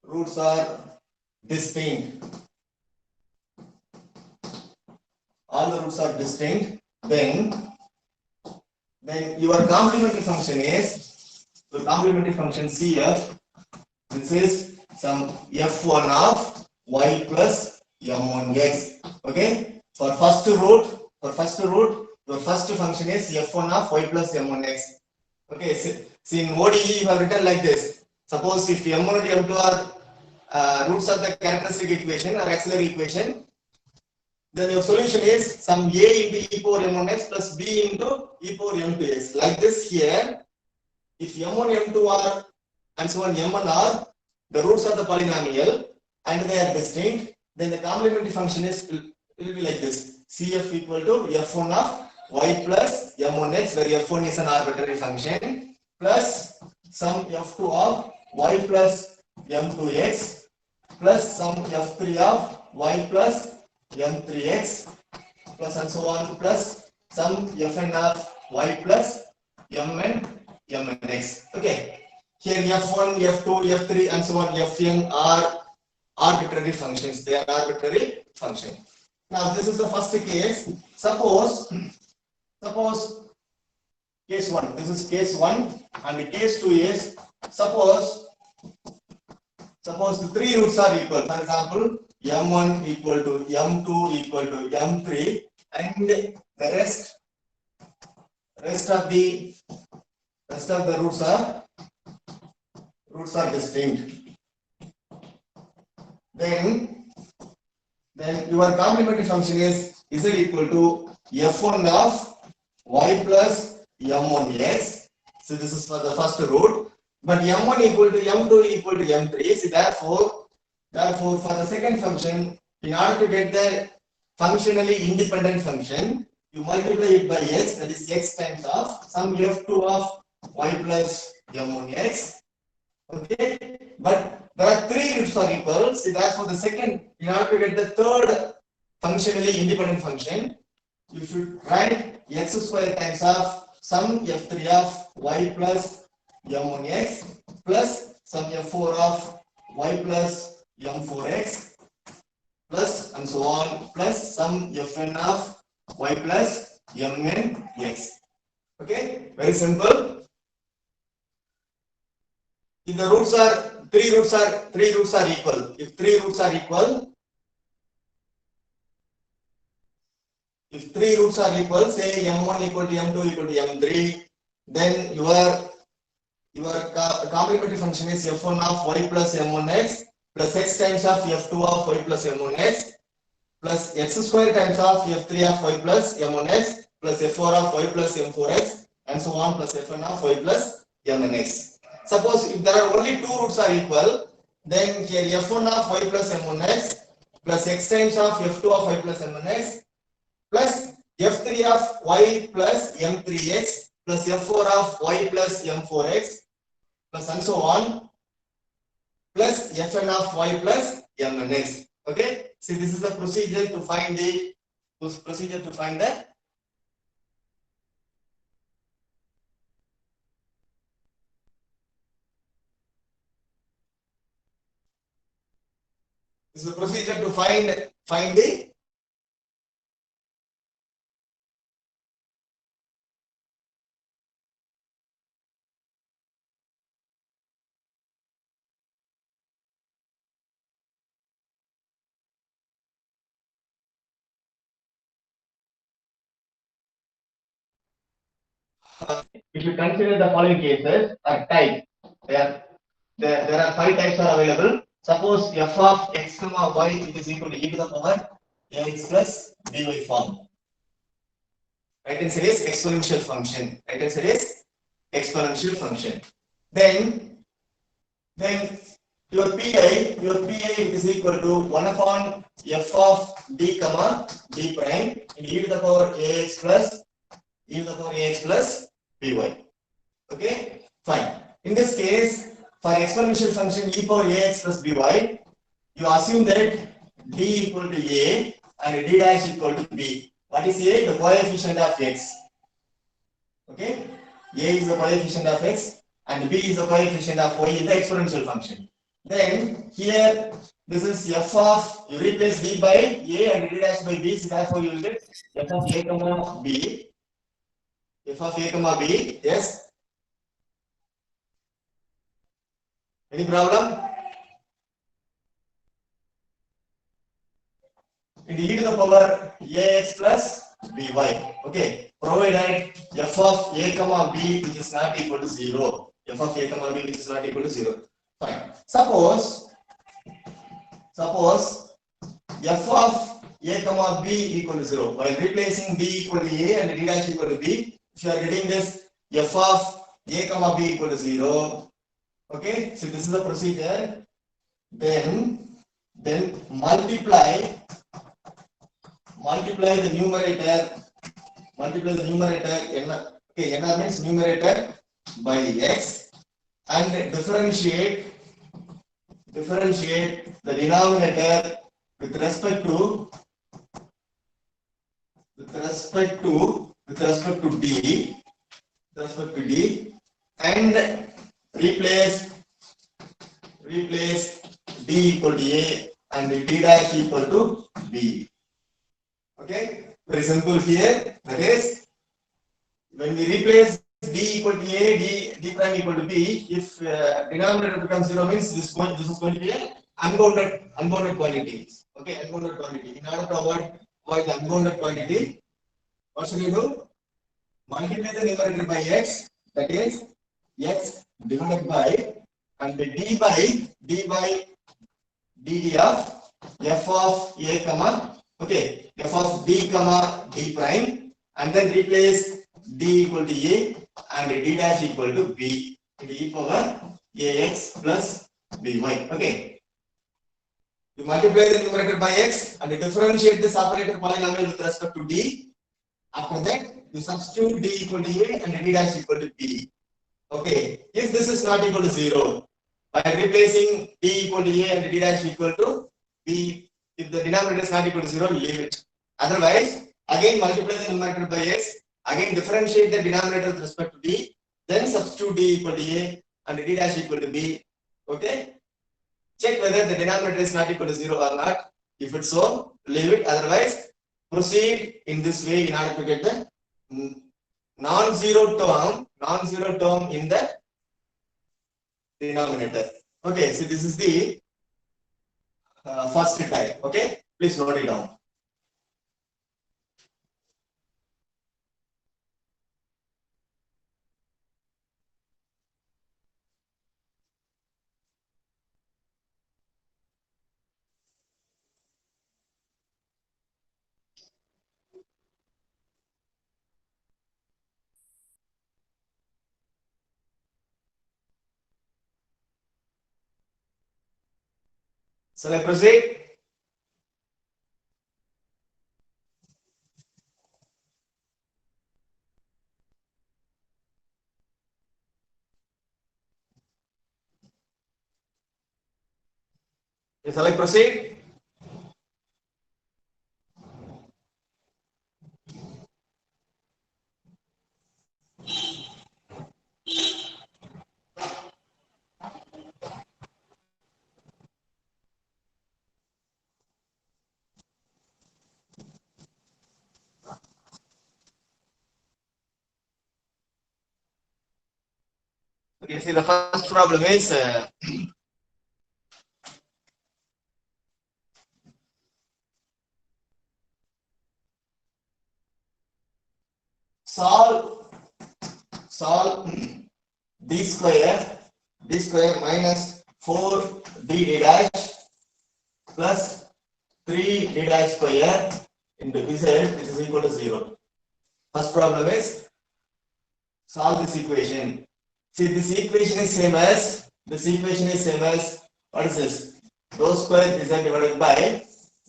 roots are distinct. All the roots are distinct. Then your complementary function is the complementary function CF. This is some f1 of y plus m1x. Okay. For first root, your first function is f1 of y plus m1x. Okay. See in ODE you have written like this. Suppose if m1 and m2 are roots of the characteristic equation or auxiliary equation, then your solution is some a into e power m1x plus b into e power m2x. Like this here, if m1, m2 are and so on m1 are the roots of the polynomial and they are distinct, then the complementary function will be like this. CF equal to f1 of y plus m1x, where f1 is an arbitrary function, plus some f2 of y plus m2x plus some f3 of y plus m3x plus and so on plus some fn of y plus mnx. Okay. Here f1, f2, f3 and so on fn are arbitrary functions. They are arbitrary functions. Now this is the first case. Suppose case 1. This is case 1 and case 2 is suppose the three roots are equal. For example, m1 equal to m2 equal to m3 and the rest of the roots are distinct. Then your complementary function is z equal to f1 of y plus m1x. So this is for the first root. But m1 equal to m2 equal to m3. So therefore, for the second function, in order to get the functionally independent function, you multiply it by x, that is x times of some f2 of y plus m1x. Okay, but there are three roots are equal. So therefore, the second, in order to get the third functionally independent function, you should write x square times of some f3 of y plus m1x plus some f4 of y plus m4x plus and so on plus some fn of y plus mnx. Okay, very simple. If the roots are three roots are equal. If three roots are equal, say m1 equal to m2 equal to m3, then your complementary function is f1 of y plus m1x plus x times of f2 of y plus m1x plus x square times of f3 of y plus m1x plus f4 of y plus m4x and so on plus fn of y plus mnx. Suppose if there are only two roots are equal, then here f1 of y plus m1x plus x times of f2 of y plus m1x plus f3 of y plus m3x plus f4 of y plus m4x plus and so on plus fn of y plus mnx. Okay, see this is the procedure to find the This is the procedure to find the if you consider the following cases are type. There are 5 types are available. Suppose f of x comma y is equal to e to the power ax plus by form. Right answer is exponential function. Then your pi is equal to 1 upon f of d comma d prime in e to the power ax plus by. Okay, fine. In this case, for exponential function e power ax plus by, you assume that d equal to a and d dash equal to b. What is a? The coefficient of x. Okay. A is the coefficient of x and B is the coefficient of y in the exponential function. Then here this is f of, you replace b by a and d dash by b, so therefore you will get f of a comma b. F of a comma b, yes. Any problem? In e to the power ax plus by. Okay, provided f of a comma b which is not equal to 0. F of a comma b which is not equal to 0. Fine. Suppose f of a comma b equal to 0. While replacing b equal to a and d dash equal to b, if you are getting this f of a comma b equal to 0. Okay, so this is the procedure. Then multiply the numerator. N means numerator by x, and differentiate the denominator with respect to d, and replace d equal to a and d dash equal to b. Okay, very simple here. That is, when we replace d equal to a, d prime equal to b, if denominator becomes 0, means this is going to be an unbounded quantity. Okay, unbounded quantity. In order to avoid the unbounded quantity, what should we do? Multiply the numerator by x, that is x divided by, and d by dt of f of a comma, okay, f of d comma d prime, and then replace d equal to a and d dash equal to b in e power ax plus by. Okay, you multiply the numerator by x and differentiate this operator polynomial with respect to d. After that, you substitute d equal to a and d dash equal to b. Okay, if this is not equal to 0, by replacing d equal to a and d dash equal to b, if the denominator is not equal to 0, leave it. Otherwise, again multiply the numerator by x, again differentiate the denominator with respect to d, then substitute d equal to a and d dash equal to b. Okay, check whether the denominator is not equal to 0 or not. If it's so, leave it. Otherwise, proceed in this way in order to get the non-zero term in the denominator. Okay, so this is the first type. Okay, please note it down. So I proceed. Shall I proceed? Okay, see the first problem is solve d square minus 4d dash plus 3d dash square into z, which is equal to 0. First problem is solve this equation. See, this equation is same as what is this? Dou square z divided by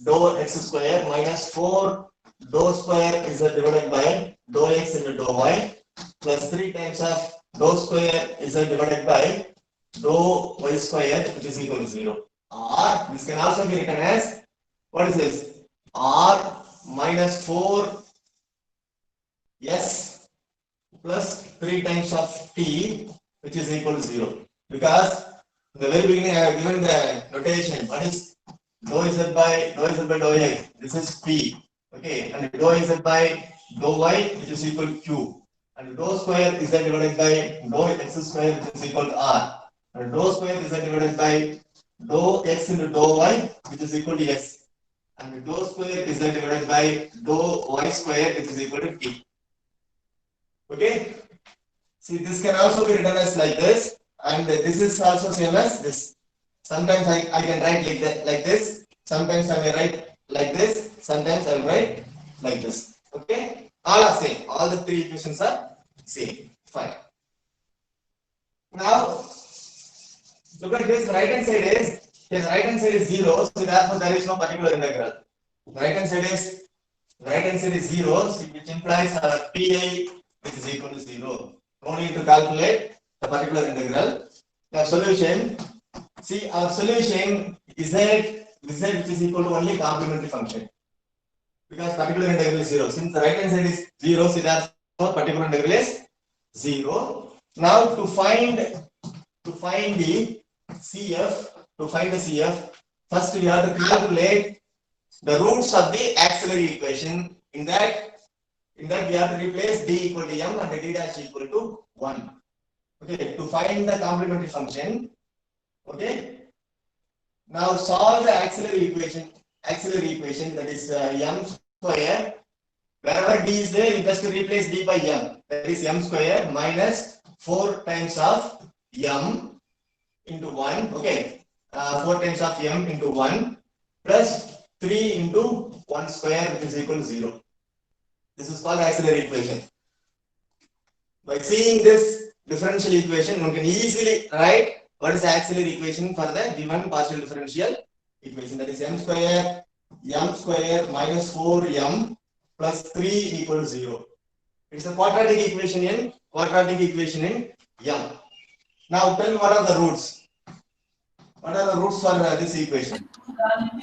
dou x square minus 4 dou square z divided by dou x into dou y plus 3 times of dou square z divided by dou y square, which is equal to 0. Or this can also be written as, what is this? R minus 4 s plus 3 times of t, which is equal to 0. Because in the very beginning I have given the notation. What is dou z by dou x? This is p. Okay, and dou z by dou y, which is equal to q. And dou square z divided by dou x square, which is equal to r. And dou square z divided by dou x into dou y, which is equal to s. And dou square is divided by dou y square, which is equal to t. Okay. See, this can also be written as like this, and this is also same as this. Sometimes I can write like that, like this. Sometimes I may write like this. Sometimes I will write like this. Okay. All are same. All the three equations are same. Fine. Now, look at this. Right hand side is his right hand side is 0, so therefore there is no particular integral. Right hand side is 0, which implies pi which is equal to 0. No need to calculate the particular integral. The solution, see our solution is z which is equal to only complementary function. Because particular integral is 0. Since the right hand side is 0, so therefore particular integral is 0. Now to find the CF, first we have to calculate the roots of the auxiliary equation. In that we have to replace d equal to m and d dash equal to 1. Okay, to find the complementary function. Okay. Now solve the auxiliary equation that is m square. Wherever d is there, you just replace d by m. That is m square minus 4 times of m into 1. Okay. 4 times of m into 1 plus 3 into 1 square, which is equal to 0. This is called auxiliary equation. By seeing this differential equation, one can easily write what is the auxiliary equation for the given partial differential equation. That is m square minus 4m plus 3 equal to 0. It's a quadratic equation in m. Now tell me what are the roots. What are the roots for this equation?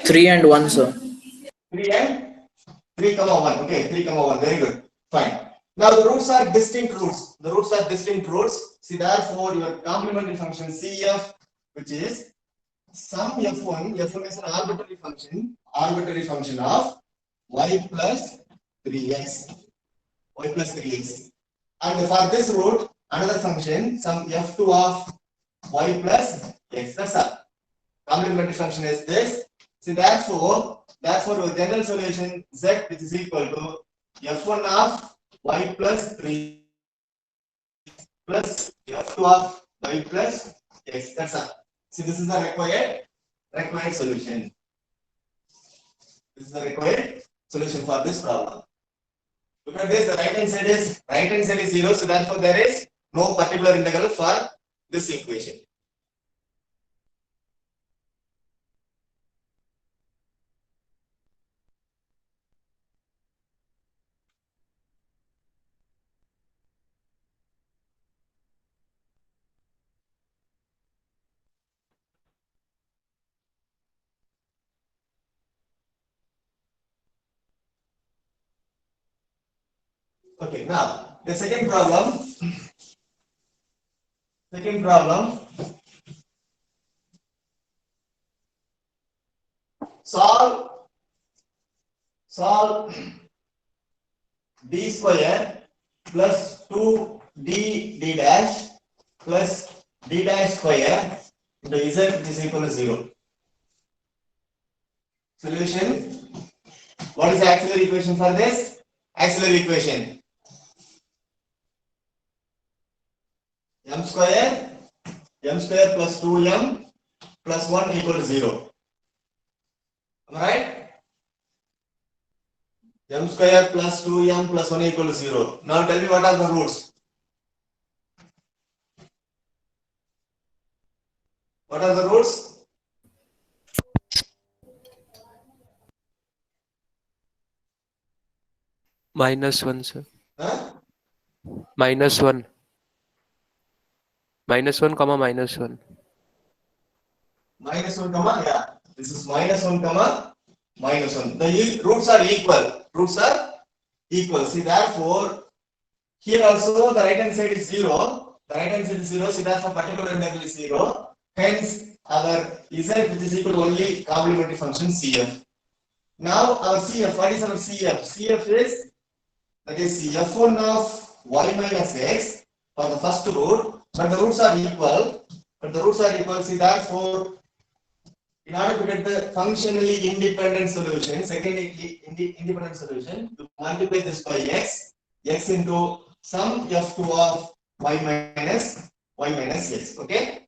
3 and 1, sir. 3 and 3, 1. Okay, 3, 1. Very good. Fine. Now the roots are distinct roots. See, therefore your complementary function CF, which is sum F1 is an arbitrary function of y plus 3x. And for this root, another function, some F2 of y plus x. That's all. Complementary function is this. See, therefore, your general solution z, which is equal to f1 of y plus 3 plus f2 of y plus x. That's all. See, this is the required solution. This is the required solution for this problem. Look at this. The right hand side is 0. So therefore, there is no particular integral for this equation. Okay, now the second problem. Solve d square plus 2d dash plus d dash square into z is equal to 0. Solution. What is the auxiliary equation for this? Auxiliary equation. m square plus 2m plus 1 equal to 0. Am I right? M square plus 2m plus 1 equal to 0. Now tell me what are the roots? What are the roots? -1, sir. Huh? -1. -1, comma -1. -1, comma, yeah. This is -1, comma, -1. The roots are equal. See, therefore, Here also the right hand side is 0. The right hand side is 0, so therefore particular integral is 0. Hence our z which is equal to only complementary function CF. Now our CF, what is our CF? CF is, that is f1 of y minus x for the first root, but the roots are equal. See, therefore, in order to get the functionally independent solution, independent solution, you multiply this by x into sum f2 of y minus x. Okay,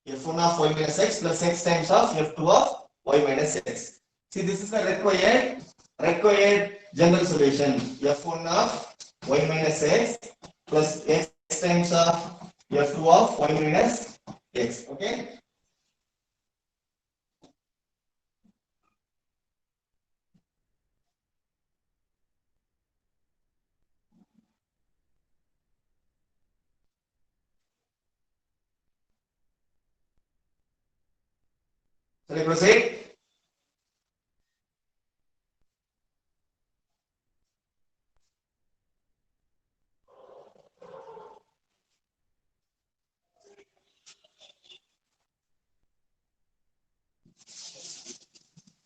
f1 of y minus x plus x times of f2 of y minus x. See, this is the required general solution. f1 of y minus x plus x times of f2 of y minus x. Okay. Shall I proceed?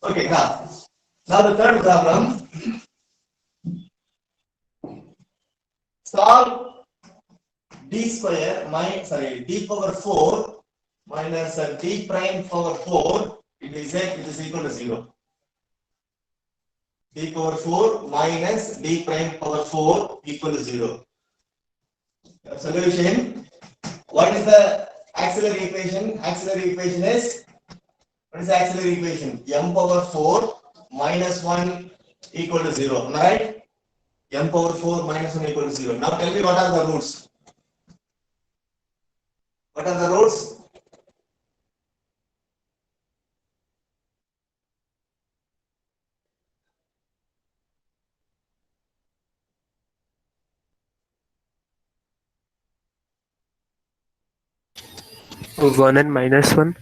Okay, now the third problem. Solve d power 4 minus d prime power 4 into z which is equal to 0. D power 4 minus d prime power 4 equal to 0. Solution. What is the auxiliary equation? Auxiliary equation is, what is the auxiliary equation? M power 4 minus 1 equal to 0. Am I right? M power 4 minus 1 equal to 0. Now tell me what are the roots? What are the roots? One and minus one.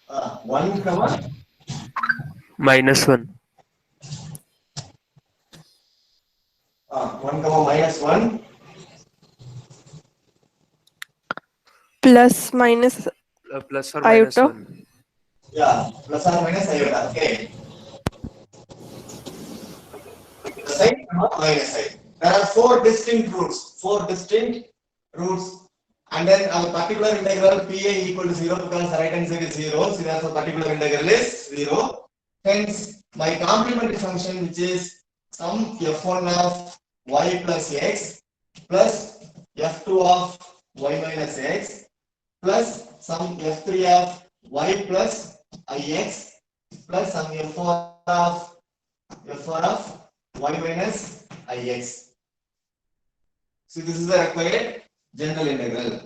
1 comma Minus one. 1 comma minus 1 plus minus Plus or minus iota. one. Yeah, plus or minus iota. Okay. The side comma minus side. There are four distinct roots, and then our particular integral PA equal to 0 because the right hand side is 0, so therefore particular integral is 0. Hence, my complementary function, which is sum f1 of y plus x plus f2 of y minus x plus sum f3 of y plus ix plus sum f4 of y minus ix. See, this is the required general integral.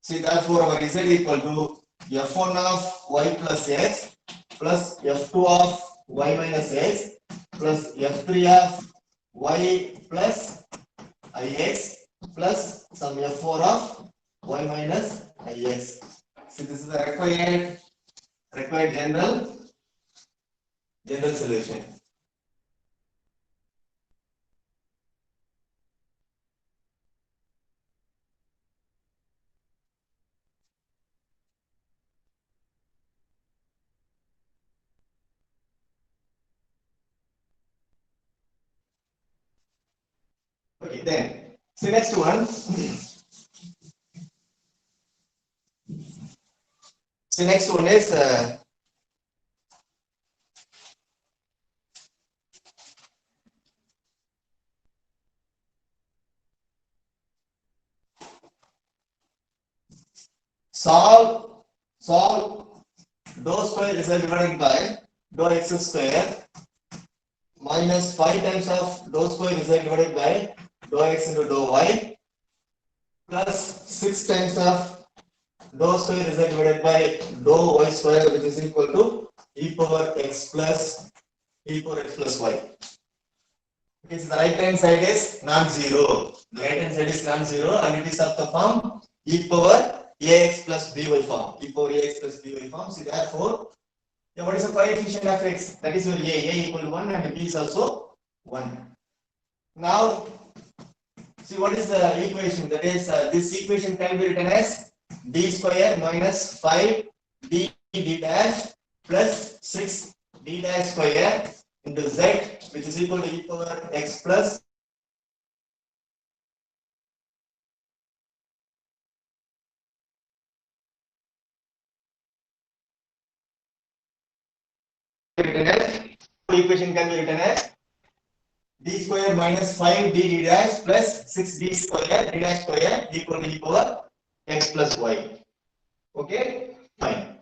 See, therefore our z equal to f1 of y plus x plus f2 of y minus x plus f3 of y plus ix plus some f4 of y minus ix. See, this is the required general solution. Okay, then, see next one. See next one is solve dou square is divided by dou x square minus 5 times of dou square is divided by dou x into dou y plus 6 times of dou square is divided by dou y square, which is equal to e power x plus y. Okay, so the right hand side is non-zero. The right hand side is non-zero and it is of the form e power ax plus by form. E power ax plus by form. So therefore, what is the coefficient of x? That is your a equal to 1 and b is also 1. Now, see what is the equation? That is, this equation can be written as d square minus 5 d dash plus 6 d dash square into z, which is equal to e power x plus written as, equation can be written as d square minus 5 d dash plus 6 d square d dash square equal to e power x plus y. Okay, fine.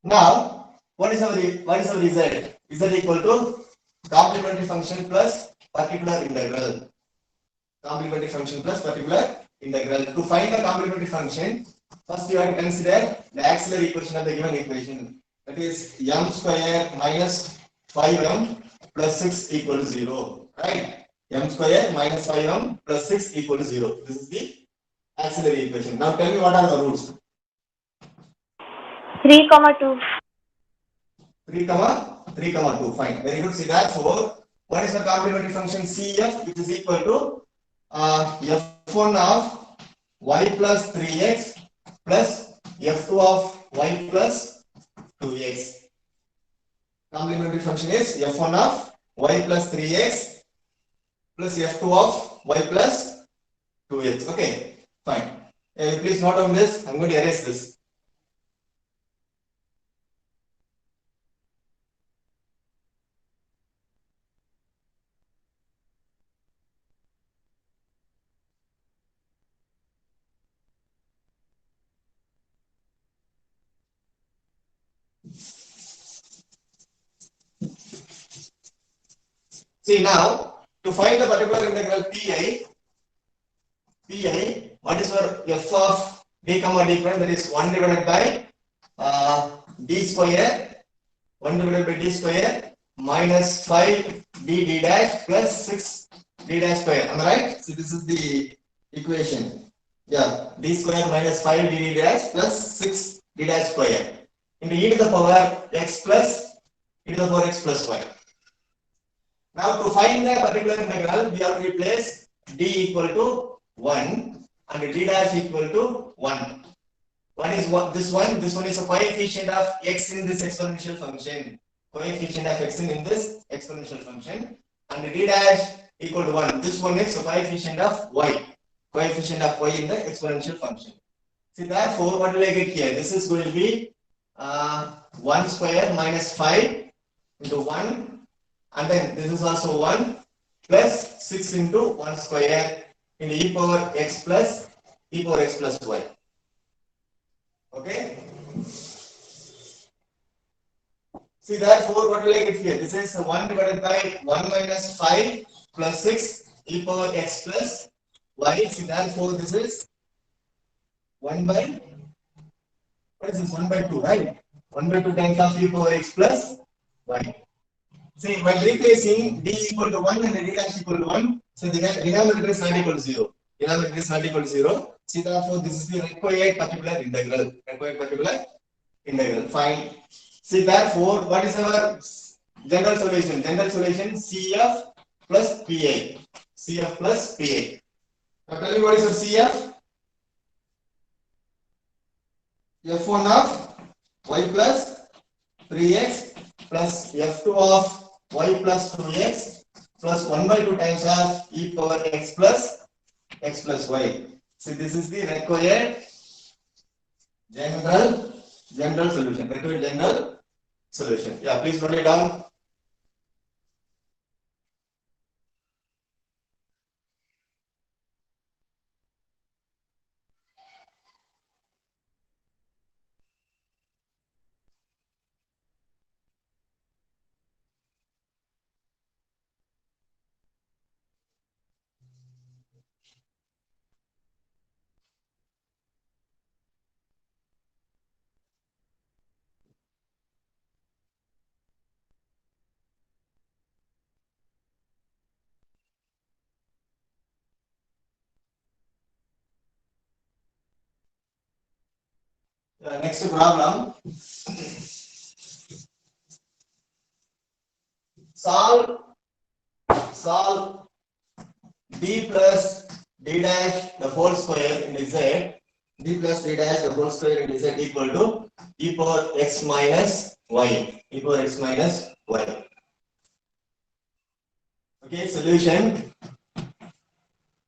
Now, what is our result? Z equal to complementary function plus particular integral. Complementary function plus particular integral. To find the complementary function, first you have to consider the auxiliary equation of the given equation. That is m square minus 5m plus 6 equal to 0. Right? M square minus 5m plus 6 equal to 0. This is the auxiliary equation. Now tell me what are the roots? 3, 2. 3, 2. Fine. Very good. See that. So, what is the complementary function CF, which is equal to f1 of y plus 3x plus f2 of y plus 2x. Complementary function is f1 of y plus 3x plus f2 of y plus 2x. Okay, fine. Please note on this. I'm going to erase this. See now, to find the particular integral pi, what is your f of d comma d prime? That is 1 divided by d square, 1 divided by d square minus 5 d dash plus 6 d dash square. Am I right? So this is the equation. Yeah, d square minus 5 d dash plus 6 d dash square into e to the power x plus e to the power x plus y. Now to find the particular integral, we have to replace d equal to 1 and d dash equal to 1. What is what this one? This one is a coefficient of x in this exponential function. Coefficient of x in this exponential function. And d dash equal to 1. This one is a coefficient of y. Coefficient of y in the exponential function. See, therefore, what will I get here? This is going to be 1 square minus 5 into 1. And then this is also 1 plus 6 into 1 square into e power x plus y. Okay. See, therefore, what will I get here? This is 1 divided by 1 minus 5 plus 6 e power x plus y. See, therefore, this is 1 by, what is this? 1 by 2, right? 1 by 2 times of e power x plus y. See, by replacing d equal to 1 and d dash equal to 1, so the denominator is not equal to 0. Denominator is not equal to 0. See, therefore, this is the required particular integral. Required particular integral. Fine. See, therefore, what is our general solution? General solution CF plus PA. CF plus PA. Now, tell me what is your CF? F1 of y plus 3x plus f2 of y plus 2x plus 1 by 2 times of e power x plus y. So this is the required general solution. Required general solution. Yeah, please note it down. Next problem. Solve d plus d dash the whole square in z, d plus d dash the whole square in z equal to e power x minus y, e power x minus y. Okay, solution.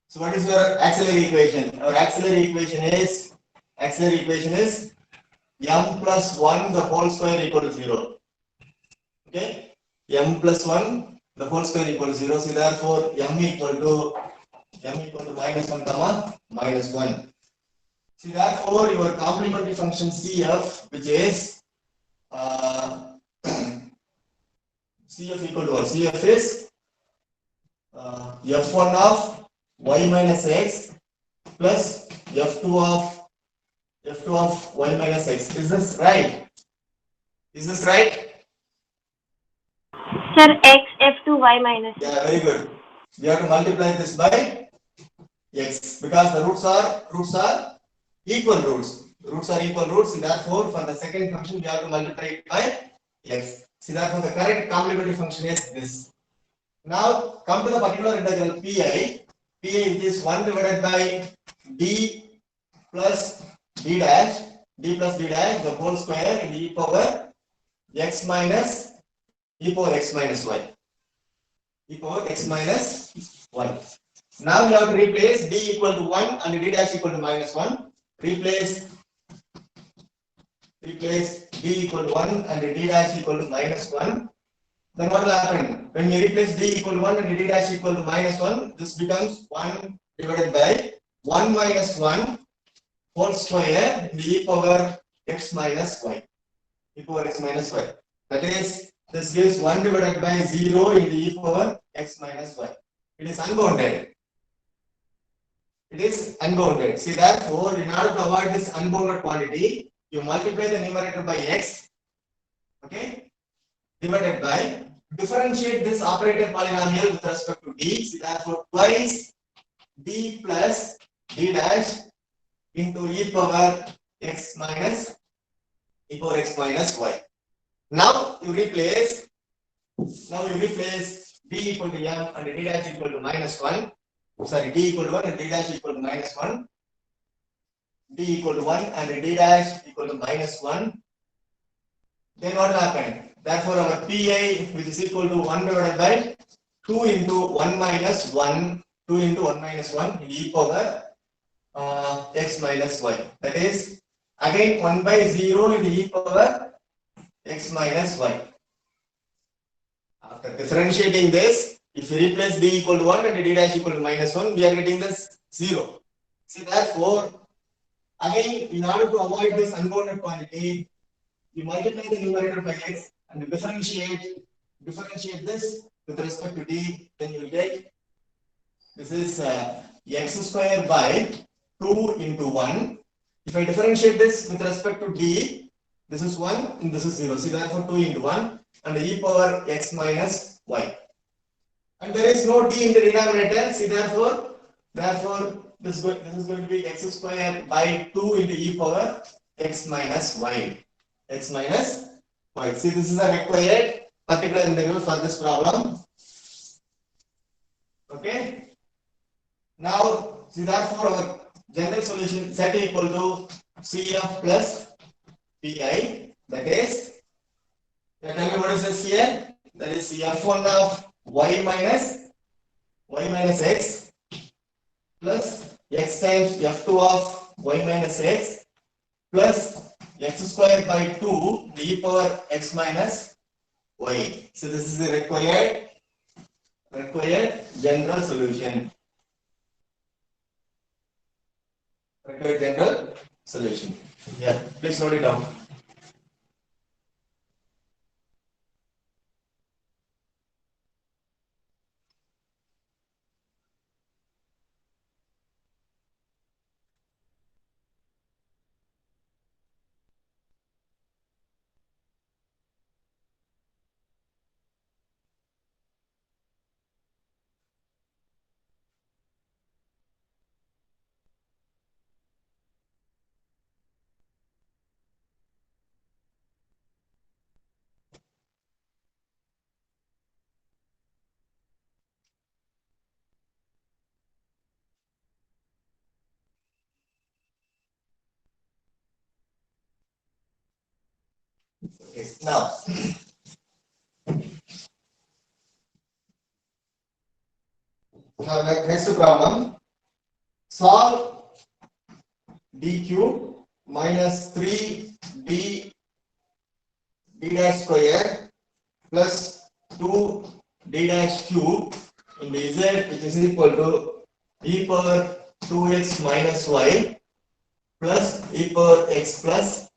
So what is your auxiliary equation? Our auxiliary equation is m plus 1 the whole square equal to 0. Okay, m plus 1 the whole square equal to 0. So therefore m equal to minus 1 comma minus 1. See, therefore your complementary function CF, which is CF equal to what? CF is f1 of y minus x plus f2 of y minus x. Is this right? Is this right? Sir, x f2 y minus. Yeah, very good. We have to multiply this by x because the roots are equal roots. Roots are equal roots, and therefore for the second function we have to multiply it by x. See, therefore the correct complementary function is this. Now come to the particular integral pi. Pi is 1 divided by d plus d dash the whole square in e power x minus y. E power x minus 1. Now we have to replace d equal to 1 and d dash equal to minus 1. Replace d equal to 1 and d dash equal to minus 1. Then what will happen? When we replace d equal to 1 and d dash equal to minus 1, this becomes 1 divided by 1 minus 1 whole square in e power x minus y. E power x minus y. That is, this gives 1 divided by 0 in the e power x minus y. It is unbounded. It is unbounded. See, therefore, in order to avoid this unbounded quantity, you multiply the numerator by x, okay, divided by, differentiate this operator polynomial with respect to d. See, therefore, twice d plus d dash into e power x minus y. Now you replace d equal to m and d dash equal to minus 1. Sorry, d equal to 1 and d dash equal to minus 1. D equal to 1 and d dash equal to minus 1. Then what will happen? Therefore, our pi, which is equal to 1 divided by 2 into 1 minus 1, 2 into 1 minus 1 in e power x minus y. That is, again 1 by 0 in e power x minus y. After differentiating this, if we replace d equal to 1 and d dash equal to minus 1, we are getting this 0. See, therefore, again, in order to avoid this unbounded quantity, you multiply the numerator by x and differentiate this with respect to d, then you will get this is x square by 2 into 1. If I differentiate this with respect to d, this is 1 and this is 0. See, therefore 2 into 1 and e power x minus y. And there is no d in the denominator. See, therefore this is going to be x square by 2 into e power x minus y. X minus y. See, this is a required particular integral for this problem. Okay. Now, see, therefore our general solution z equal to cf plus pi. That is, tell me what is this here? That is f1 of y minus x plus x times f2 of y minus x plus x square by 2 e power x minus y. So this is the required general solution. Required general solution. Yeah, please note it down. Okay. Now, next problem. Solve d cube minus 3d d dash square plus 2 d dash cube into z, which is equal to e power 2x minus y plus e power x plus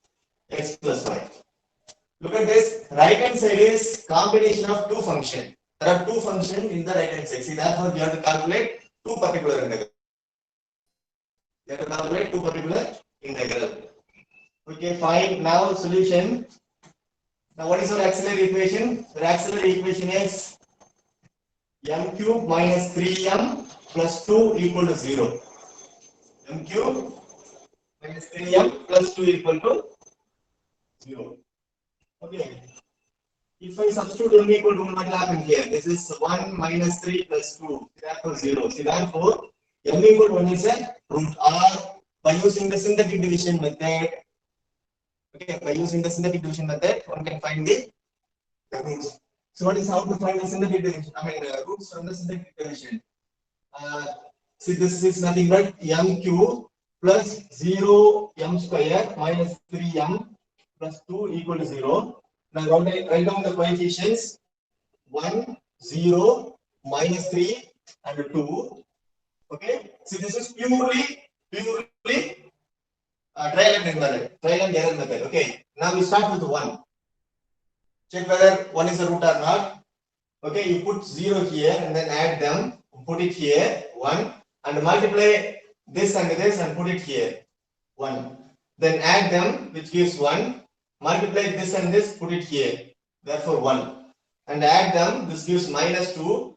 y. Look at this. Right hand side is combination of two functions. There are two functions in the right hand side. See, therefore, we have to calculate two particular integral. We have to calculate two particular integral. Okay, fine. Now solution. Now, what is our auxiliary equation? The auxiliary equation is m cube minus 3m plus 2 equal to 0. M cube minus 3m plus 2 equal to 0. Okay. If I substitute m equal to 1, what will happen here? This is 1 minus 3 plus 2. Therefore 0. See, therefore, m equal to 1 is a root r. By using the synthetic division method, okay, by using the synthetic division method, one can find the roots. So, what is how to find the synthetic division? I mean, roots from the synthetic division. See, this is nothing but m cube plus 0 m square minus 3m plus 2 equal to 0. Now, write down the coefficients 1, 0, minus 3, and 2. Okay. See, this is purely trial and error method. Okay. Now we start with 1. Check whether 1 is a root or not. Okay. You put 0 here and then add them. Put it here 1 and multiply this and put it here 1. Then add them, which gives 1. Multiply this and this, put it here. Therefore 1. And add them, this gives minus 2.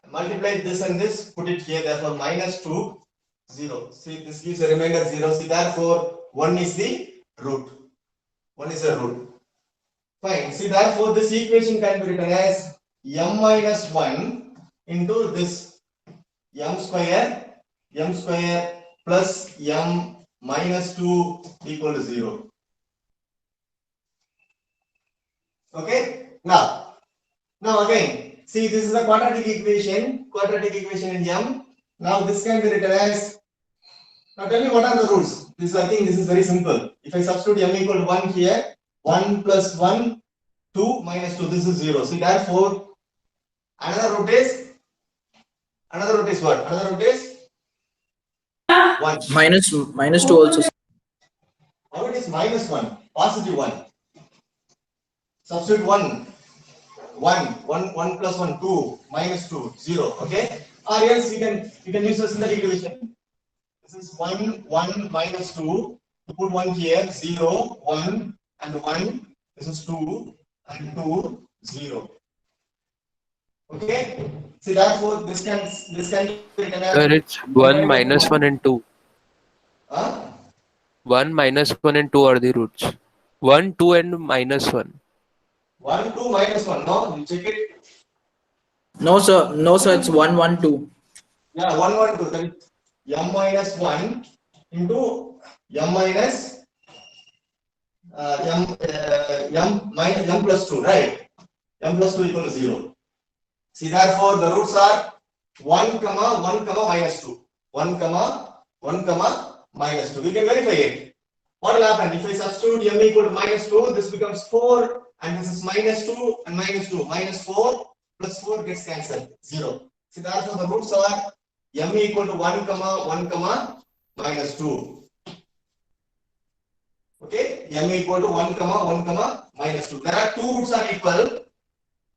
Multiply this and this, put it here. Therefore minus 2, 0. See, this gives a remainder 0. See, therefore 1 is the root. 1 is a root. Fine. See, therefore this equation can be written as m minus 1 into this m square plus m minus 2 equal to 0. Okay. Now again, see, this is a quadratic equation in m. Now this can be written as. Now tell me what are the roots. I think this is very simple. If I substitute m equal to 1 here, 1 plus 1, 2 minus 2. This is 0. See, therefore another root is what? Another root is 1. Minus 2 also. How it is minus 1? Positive 1. Substitute 1 plus 1, 2, minus 2, 0. Okay? Or else you can use the synthetic division. This is 1, minus 2. You put 1 here, 0, 1, and 1. This is 2, and 2, 0. Okay? See, therefore, this can be written as. Sir, it's 1 minus 1 and 2. 1 minus 1 and 2 are the roots. 1, 2 and minus 1. 1, 2, minus 1. No, you check it. No, sir. No, sir. It's 1, 1, 2. Yeah, 1, 1, 2. Then m minus 1 into m minus m plus 2, right? M plus 2 equal to 0. See, therefore, the roots are 1, minus 2. 1, minus 2. We can verify it. What will happen? If I substitute m equal to minus 2, this becomes 4, and this is minus 2 and minus 2. Minus 4 plus 4 gets cancelled. 0. See, therefore, the roots are m equal to 1, minus 2. Okay? M equal to 1, minus 2. There are two roots are equal.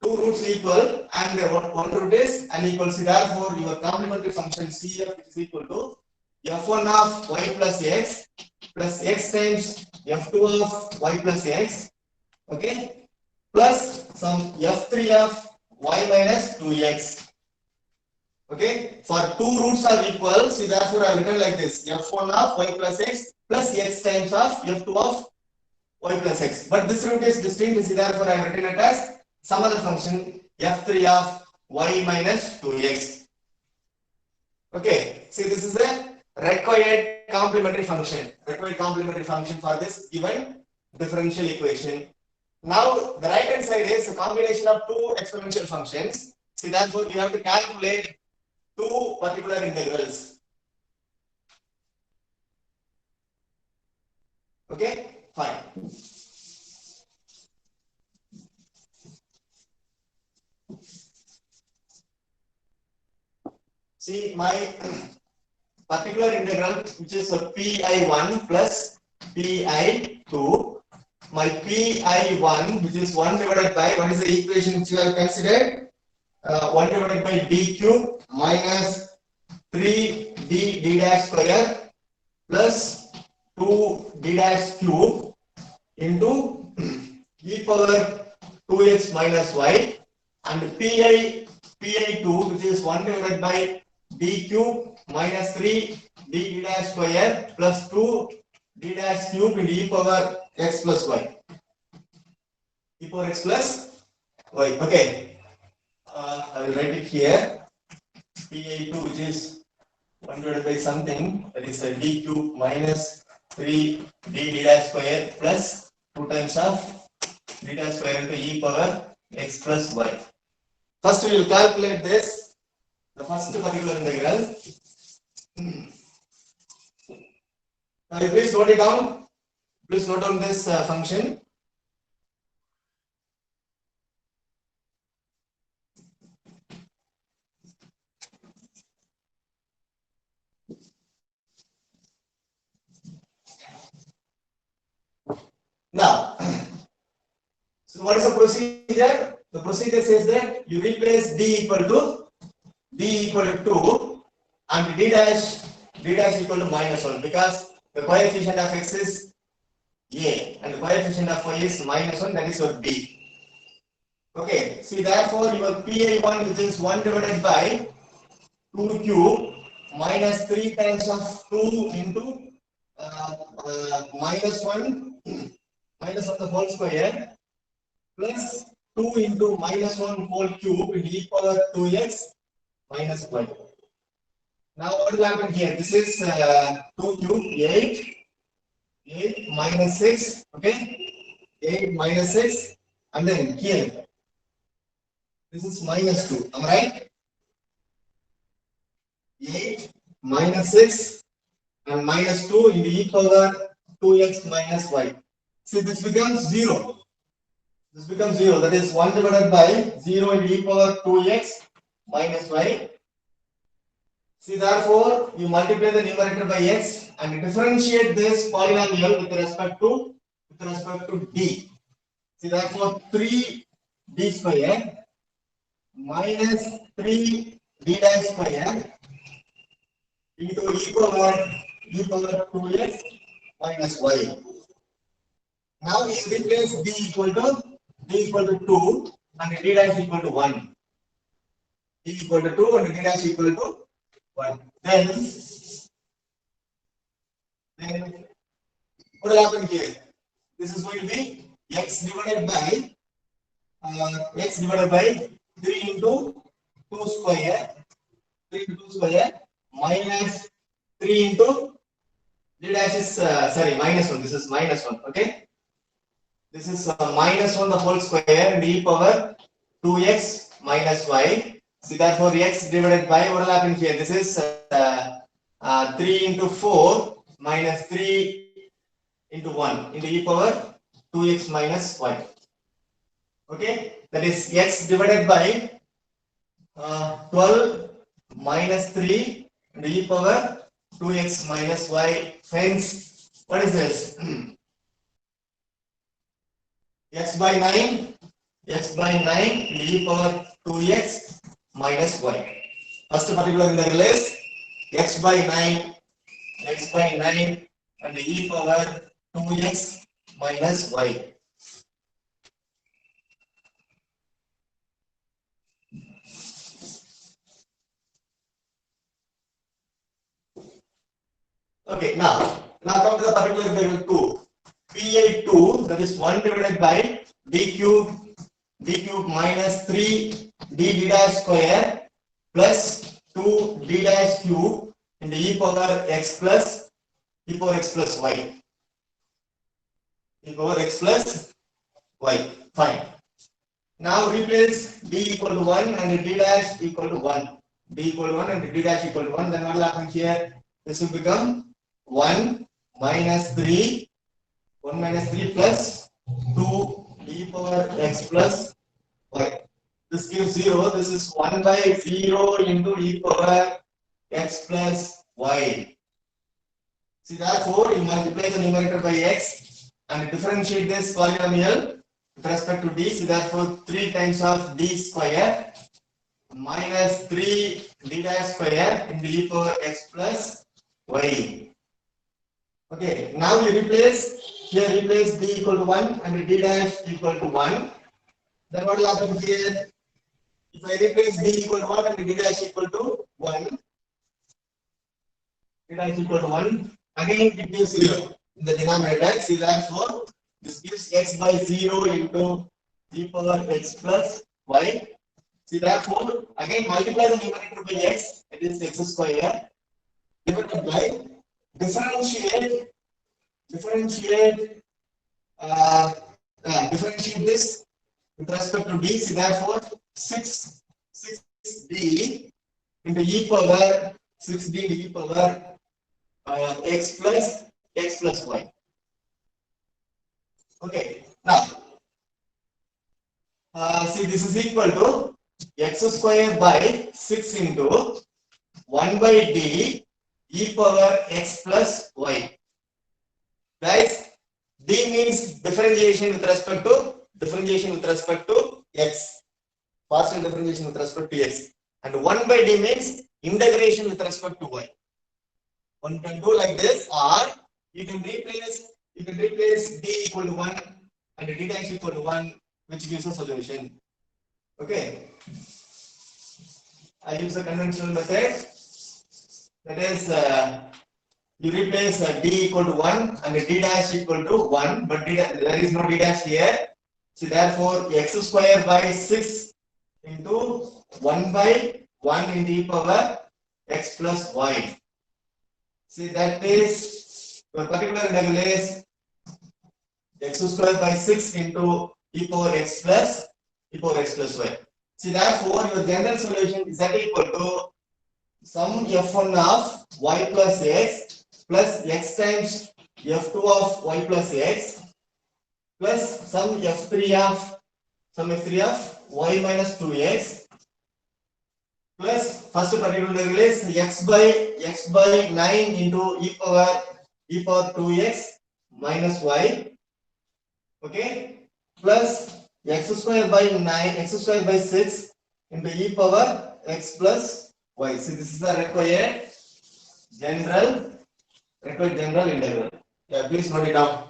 Two roots equal, and one root is unequal. See, therefore, your complementary function CF is equal to f1 of y plus x times f2 of y plus x, okay, plus some f3 of y minus 2x. Okay, for two roots are equal, see, therefore I have written like this: f1 of y plus x times of f2 of y plus x. But this root is distinct, see, therefore I have written it as some other function f3 of y minus 2x. Okay, see, this is a required complementary function for this given differential equation. Now the right hand side is a combination of two exponential functions. See, therefore you have to calculate two particular integrals. Okay, fine. See, my particular integral, which is pi1 plus pi2. My pi1, which is 1 divided by, what is the equation which you have considered? 1 divided by d cube minus 3d d dash square plus 2 d dash cube into e power 2x minus y, and pi2, which is 1 divided by d cube minus 3 d dash square plus 2 d dash cube into e power x plus y. E power x plus y. Okay. I will write it here. pi2, which is 1 divided by something, that is a d cube minus 3 d dash square plus 2 times of d dash square into e power x plus y. First, we will calculate this, the first particular integral. Now, please note it down. Please note down this function. Now, so what is the procedure? The procedure says that you replace d equal to 2 and d dash equal to minus 1, because the coefficient of x is a and the coefficient of y is minus 1, that is your d. Okay, see, therefore your pi1, which is 1 divided by 2 cube minus 3 times of 2 into minus 1 the whole square plus 2 into minus 1 whole cube into e power 2x minus 1. Now what will happen here? This is 2 cube 8 minus 6, okay, 8 minus 6, and then here this is minus 2, am I right? 8 minus 6 and minus 2 into e power 2x minus y. See, this becomes 0. This becomes 0. That is 1 divided by 0 into e power 2x minus y. See, therefore, you multiply the numerator by x and differentiate this polynomial with respect to d. See, therefore, 3d square minus 3d dash square into e power 2x minus y. Now we replace d equal to 2 and d dash equal to 1. D equal to 2 and d dash equal to 1. Then what will happen here? This is going to be x divided by 3 into 2 square minus 3 into d dash is minus 1. This is minus 1. Okay. This is minus 1 the whole square and e power 2x minus y. So therefore x divided by, what will happen here? This is 3 into 4 minus 3 into 1 into e power 2x minus y. Okay, that is x divided by 12 minus 3 into e power 2x minus y. Hence, what is this? X by 9 into e power 2x minus y. First particular integral is x by 9 and e power 2x minus y. Okay, now come to the particular integral 2. pi2, that is 1 divided by d cube minus 3 d dash square plus 2 d dash cube into e power x plus y. y. Fine. Now replace d equal to 1 and d dash equal to 1. D equal to 1 and d dash equal to 1. Then what will happen here? This will become 1 minus 3. 1 minus 3 plus 2 e power x plus y. This gives 0. This is 1 by 0 into e power x plus y. See, therefore, you multiply the numerator by x and differentiate this polynomial with respect to d. See, therefore, 3 times of d square minus 3 d dash square into e power x plus y. Okay, now you replace, here replace d equal to 1 and d dash equal to 1. Then what will happen here? If I replace d equal to 1 and d dash equal to 1, d dash equal to 1, again it gives 0 in the denominator. See, therefore, this gives x by 0 into e power x plus y. See, therefore, again multiply the numerator by x, it is x square, divided by differentiate this with respect to d. See, therefore, 6d into e power 6d into e power x plus y. Okay, now see, this is equal to x square by 6 into 1 by d e power x plus y. Guys, d means differentiation with respect to x. Partial differentiation with respect to x. And 1 by d means integration with respect to y. One can do like this, or you can replace d equal to 1 and d dash equal to 1, which gives a solution. Okay. I use the conventional method. That is, you replace d equal to 1 and d dash equal to 1, but there is no d dash here. So therefore, x square by 6 into 1 by 1 into e power x plus y. See, that is, your particular integral is x square by 6 into e power x plus y. See, therefore, your general solution is that equal to sum f1 of y plus x plus x times f2 of y plus x plus sum f3 of y minus 2x plus first particular integral is x by 9 into e power 2x minus y. Okay, plus x square by 6 into e power x plus y. See, this is the required general integral. Yeah, please note it down.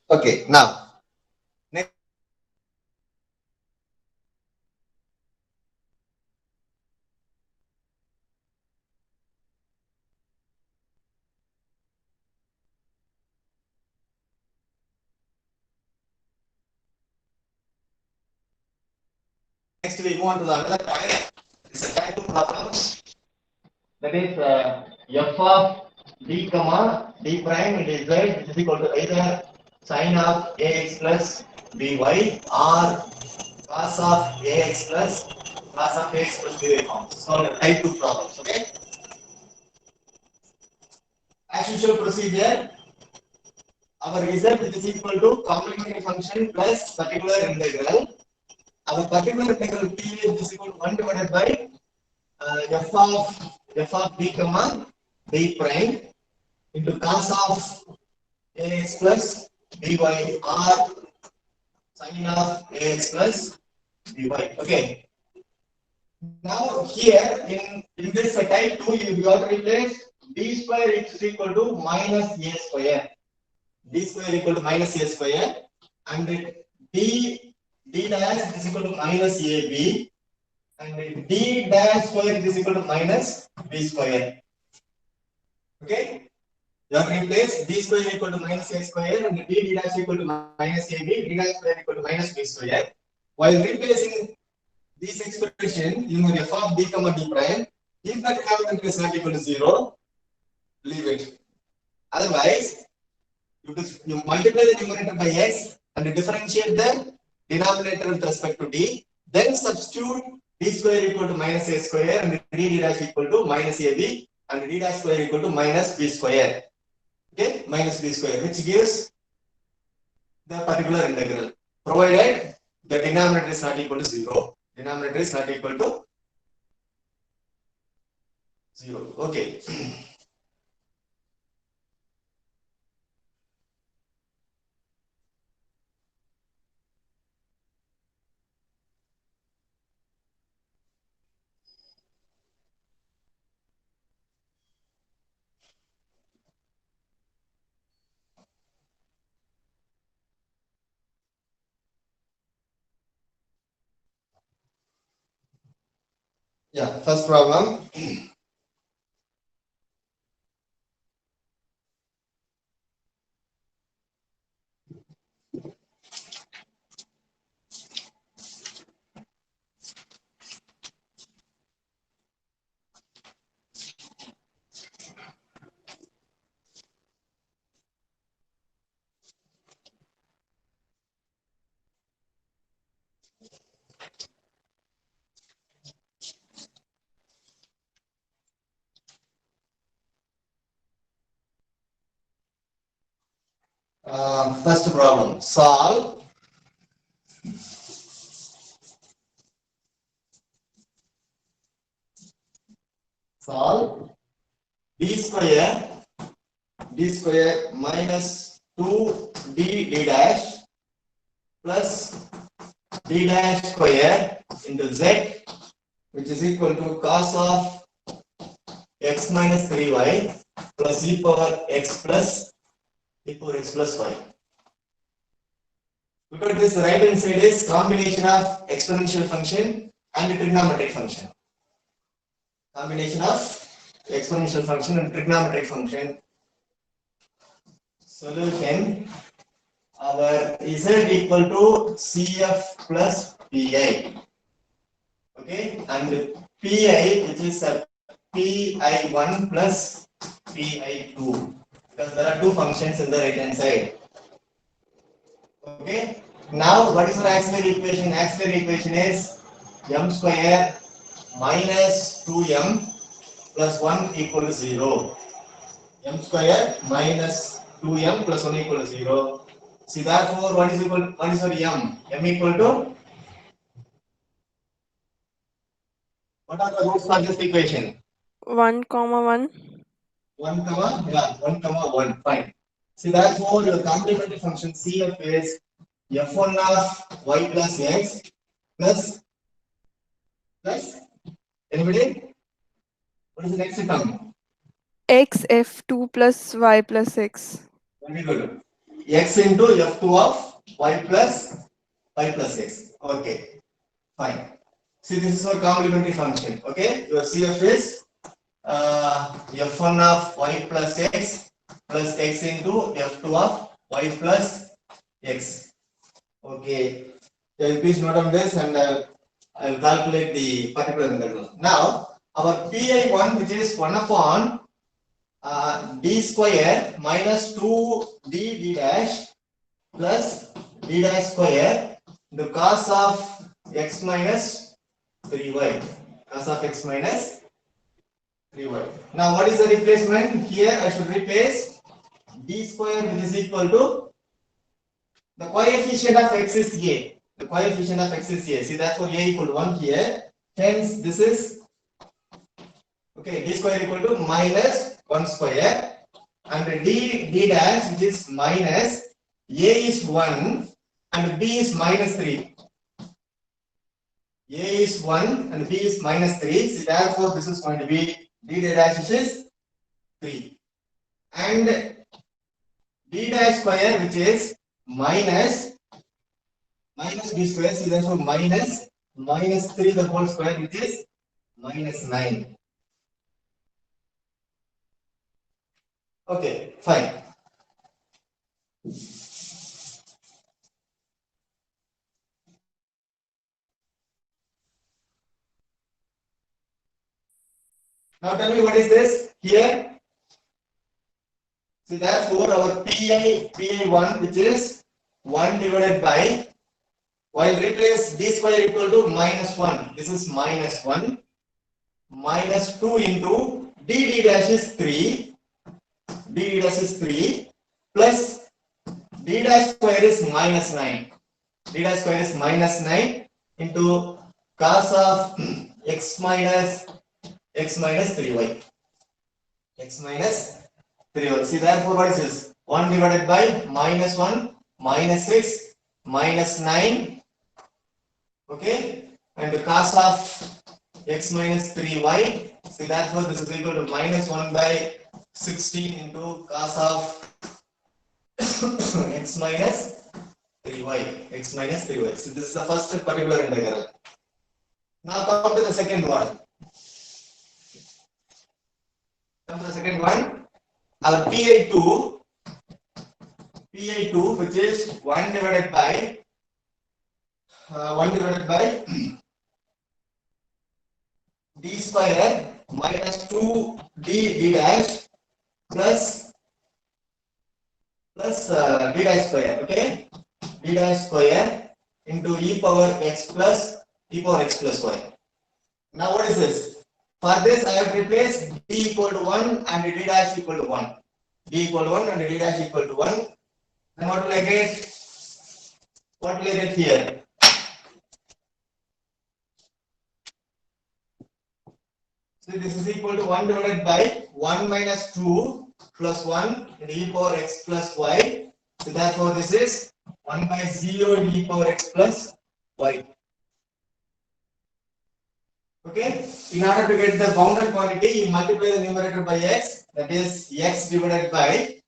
Okay, now next. next we move on to the another type. It's a type 2 problem. That is f of d comma d prime into z is equal to either sine of ax plus by or cos of ax plus cos of x plus by form. It's called a type 2 problems. Okay. As usual procedure, our result is equal to complementary function plus particular integral. Our particular integral p is equal to 1 divided by f of d comma d prime into cos of ax plus by or sine of ax plus by. Okay. Now here in this type 2 you got to replace d square is equal to minus a square. D square equal to minus a square and d dash is equal to minus ab and d dash square is equal to minus b square. Okay. You have to replace d square equal to minus a square and d dash equal to minus ab, d dash square equal to minus b square. While replacing this expression, you know f of d comma d prime, if that denominator is not equal to 0, leave it. Otherwise, you multiply the numerator by x and differentiate the denominator with respect to d, then substitute d square equal to minus a square and d dash equal to minus ab and d dash square equal to minus b square. Okay, minus b square, which gives the particular integral, provided the denominator is not equal to 0. Denominator is not equal to 0. Okay. Yeah, first problem. First problem, solve d square minus 2d dash plus d dash square into z, which is equal to cos of x minus 3y plus e power x plus y. Because this right hand side is combination of exponential function and trigonometric function. Combination of exponential function and trigonometric function. Solution, our z equal to cf plus pi. Okay, and pi, which is a pi1 plus pi2, because there are two functions in the right hand side. Okay, now what is our auxiliary equation? Auxiliary equation is m square minus 2m plus 1 equal to 0. M square minus 2m plus 1 equal to 0. See, therefore, what is our m? M equal to, what are the roots for this equation? 1, 1. 1 comma 1. Fine. See, therefore, your complementary function CF is f1 of y plus x plus anybody? What is the next term? X f2 plus y plus x. Very good. X into f2 of y plus x. Okay. Fine. See, this is our complementary function. Okay. Your CF is f1 of y plus x into f2 of y plus x. Okay. Please note on this and I will calculate the particular interval. Now, our PI1, which is 1 upon d square minus 2d d dash plus d dash square the cos of x minus 3y. Cos of x minus 3y. Now, what is the replacement? Here I should replace d square, which is equal to the coefficient of x is a. The coefficient of x is a. See, therefore a equal to 1 here. Hence, this is okay. D square equal to minus 1 square, and d dash, which is minus a is 1 and b is minus 3. A is 1 and b is minus 3. See, therefore, this is going to be d dash, which is 3, and d dash square, which is minus d square. See, therefore, minus 3 the whole square, which is minus 9. Okay, fine. Now tell me, what is this here? So therefore, our PI1, which is 1 divided by, while replace d square equal to minus 1. This is minus 1 minus 2 into d dash is 3. D dash is 3 plus d dash square is minus 9. D dash square is minus 9 into cos of x minus 3y. X minus 3y. See, therefore, what is this? 1 divided by minus 1 minus 6 minus 9. Okay, and the cos of x minus 3y. See, therefore, this is equal to minus 1 by 16 into cos of x minus 3y. X minus 3y. So, this is the first particular integral. Now, come to the second one. Come to the second one. Our PI2, which is 1 divided by d square minus 2 d dash plus d dash square. Okay, d dash square into e power x plus y. Now, what is this? For this, I have replaced d equal to 1 and d dash equal to 1. D equal to 1 and d dash equal to 1. Then what will I get? What will I get here? So this is equal to 1 divided by 1 minus 2 plus 1 in e power x plus y. So therefore, this is 1 by 0 in e power x plus y. Okay, in order to get the bounded quantity, you multiply the numerator by x, that is x divided by,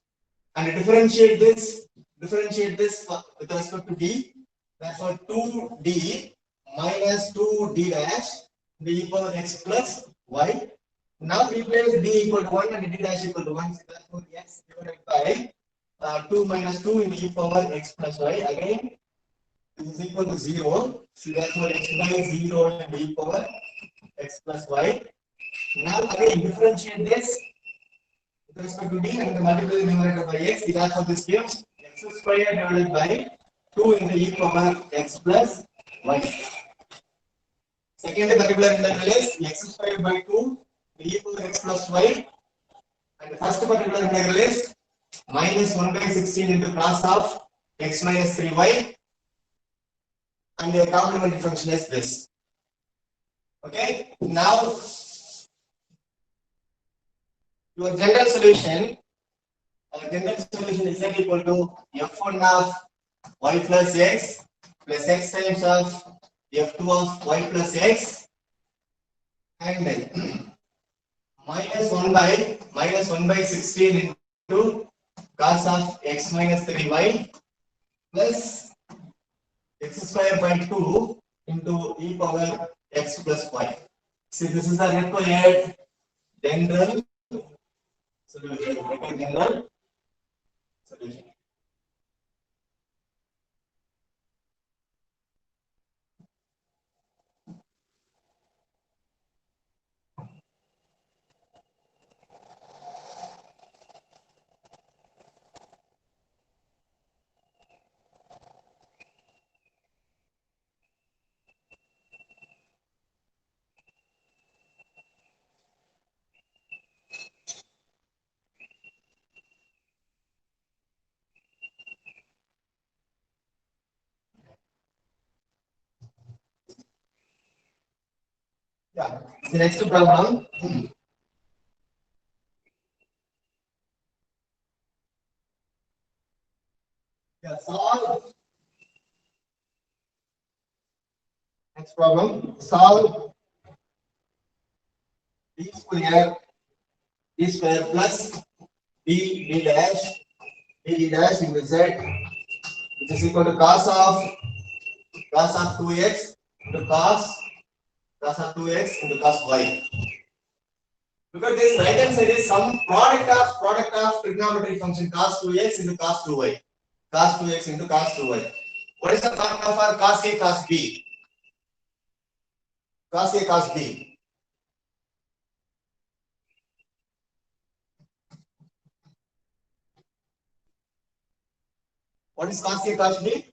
and differentiate this with respect to d. Therefore, 2d minus 2d dash d power x plus y. Now replace d equal to 1 and d dash equal to 1. So therefore, x divided by 2 minus 2 in e power x plus y. Again, this is equal to 0. So therefore, x by 0 and e power x plus y. Now again differentiate this with respect to d and multiply the numerator by x. Therefore, this gives x square divided by 2 in the e power x plus y. Second particular integral is x square by 2 e power x plus y. And the first particular integral is minus 1 by 16 into cos of x minus 3y. And the complementary function is this. Okay, now your general solution, is equal to f1 of y plus x times of f2 of y plus x, and then minus 1 by 16 into cos of x minus 3y plus x square by 2 into e power x plus y. See, this is the required general solution. Yeah. The next problem. Yeah, solve. Next problem. Solve d square plus d dash into z, which is equal to cos of 2x into cos of 2x into cos y. Because this right hand side is some product of trigonometric function cos 2x into cos 2y. Cos 2x into cos 2y. What is the formula for cos a cos b? Cos a cos b. What is cos a cos b?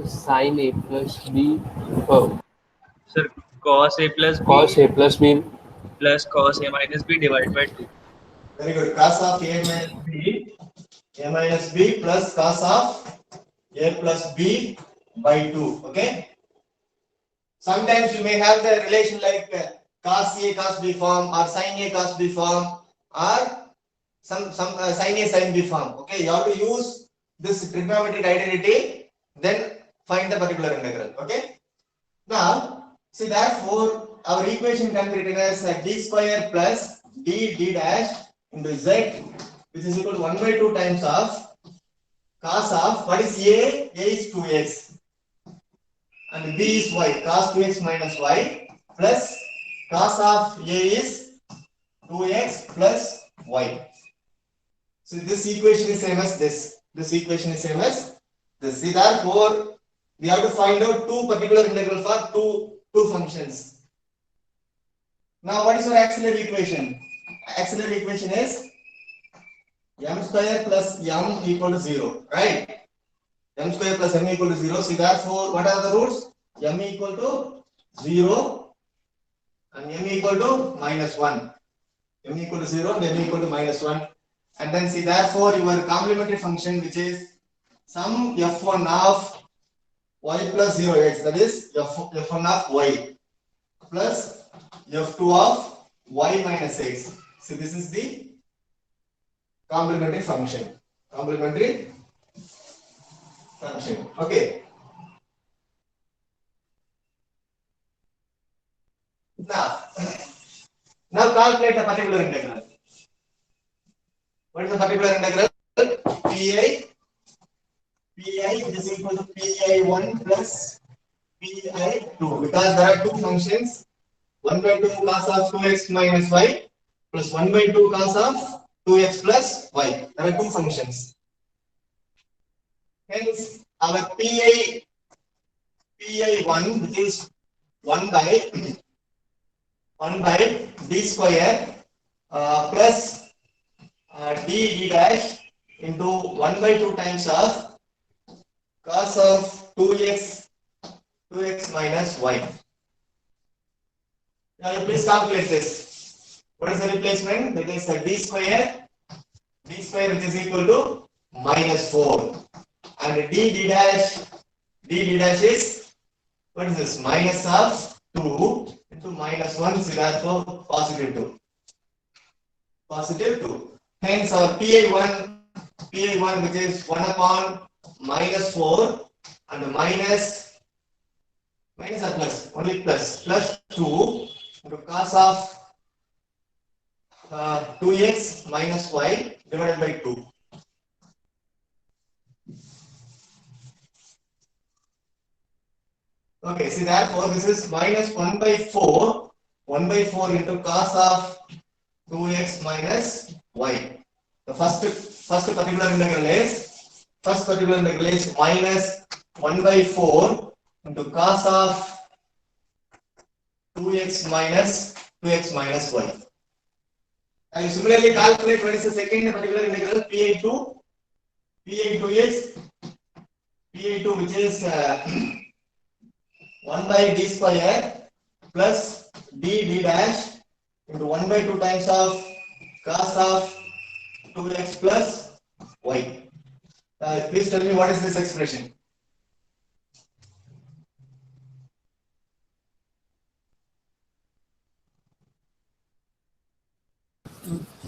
Sin A plus B. Oh, Sir, cos A plus B cos A plus B. plus cos A minus B divided by 2. Very good. Cos of a minus b plus cos of a plus b by 2. Okay. Sometimes you may have the relation like cos a cos b form or sin a cos b form or some sin a sin b form. Okay, you have to use this trigonometric identity, then find the particular integral. Okay. Now, see therefore our equation can be written as d square plus d dash into z, which is equal to 1 by 2 times of cos of what is a? A is 2x and b is y, cos 2x minus y plus cos of a is 2x plus y. So this equation is same as this. This equation is same as this. See, therefore, we have to find out two particular integral for two functions. Now, what is your auxiliary equation? Auxiliary equation is m square plus m equal to 0, right? M square plus m equal to 0. See, therefore, what are the roots? M equal to 0 and m equal to minus 1. M equal to 0 and m equal to minus 1. And then see, therefore, your complementary function, which is sum f1 of y plus 0x, that is f1 of y plus f2 of y minus x. So this is the complementary function. Complementary function. Okay. Now calculate the particular integral. What is the particular integral? Pi which is equal to pi1 plus pi2, because there are two functions, 1 by 2 cos of 2x minus y plus 1 by 2 cos of 2x plus y. There are two functions. Hence, our pi1, which is 1 by d square plus d dash into 1 by 2 times of cos of 2x minus y. Now you please calculate this. What is the replacement? That is d square which is equal to minus 4 and d dash is, what is this, minus of 2 into minus 1, so therefore positive 2. Positive 2. Hence our pi1 which is 1 upon minus 4 and minus or plus, only plus 2 into cos of 2x minus y divided by 2. Okay, see therefore this is minus 1 by 4 into cos of 2x minus y. The first particular integral is minus 1 by 4 into cos of 2x minus y. And similarly calculate what is the second particular integral, pi2 which is 1 by d square plus d dash into 1 by 2 times of cos of 2x plus y. Please tell me what is this expression?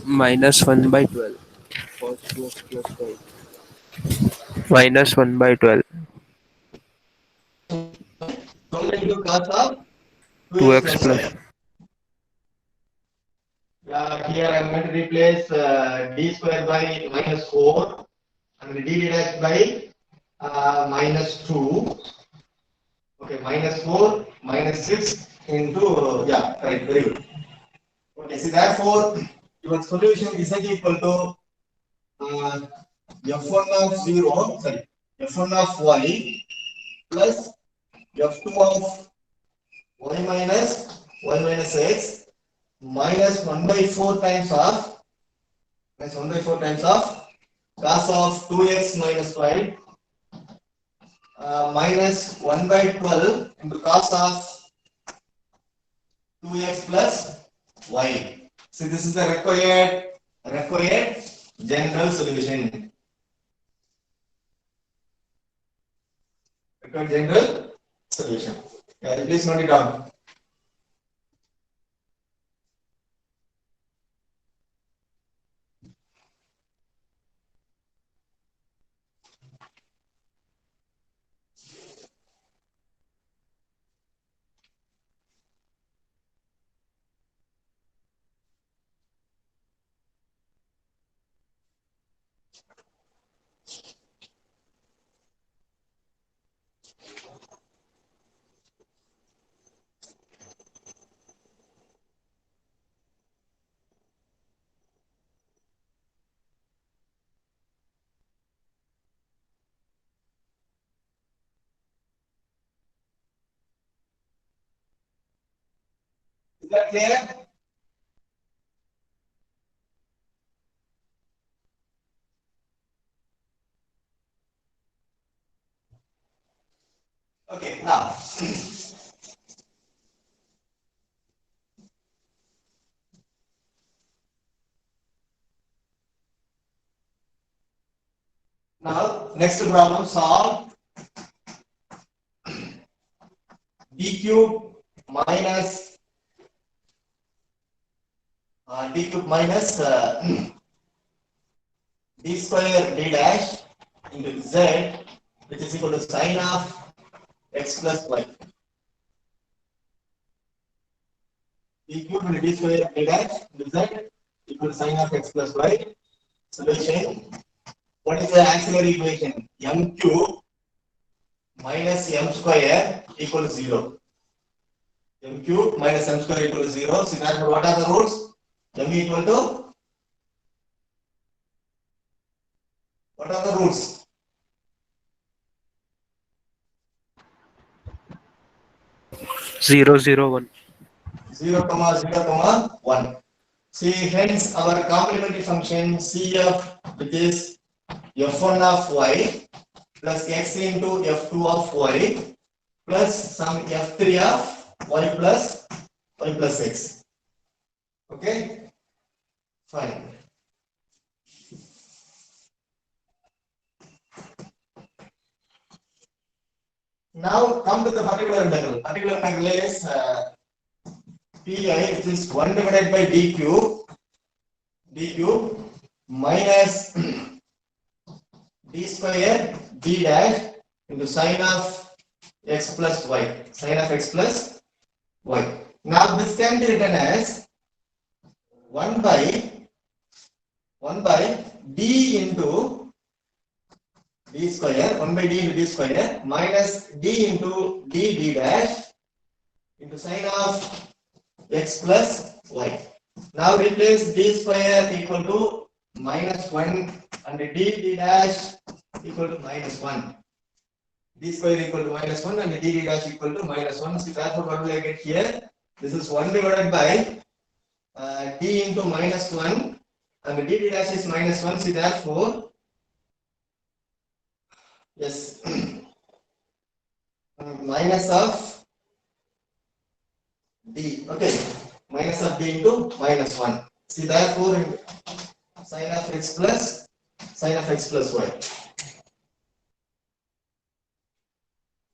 Minus 1 by 12. Cos 2x plus y. Minus 1 by 12. So into cos of 2x 2x plus plus. y. Here I am going to replace d square by minus 4 and d dash by minus 2. Okay, minus 4 minus 6 into, yeah, right, very good. Okay, see, therefore, your solution is equal to f1 of 0, sorry, f1 of y plus f2 of y minus x minus 1 by 4 times of cos of 2x minus 5 minus 1 by 12 into cos of 2x plus y. So this is the required general solution. Required general solution. Yeah, please note it down. Is that clear? Okay, now next problem, solve d cube minus d square d dash into z, which is equal to sine of x plus y. D cube into d square d dash into z equal to sine of x plus y. Solution. What is the auxiliary equation? M cube minus m square equal to 0. M cube minus m square equal to 0. So therefore, what are the roots? M equal to, what are the roots? 0, 0, 1. 0, 1. See, hence our complementary function CF, which is f1 of y plus x into f2 of y plus some f3 of y plus x. Okay, fine. Now come to the particular integral. Particular integral is pi, which is 1 divided by d cube minus d square d dash into sine of x plus y. Sine of x plus y. Now this can be written as 1 by d into d square, 1 by d into d square minus d into d dash into sine of x plus y. Now replace d square equal to minus 1 and d dash equal to minus 1. D square equal to minus 1 and d dash equal to minus 1. So therefore, what will I get here? This is 1 divided by d into minus 1 and d dash is minus 1. So therefore, yes, minus of d. Okay, minus of d into minus 1. See, therefore, sin of x plus y.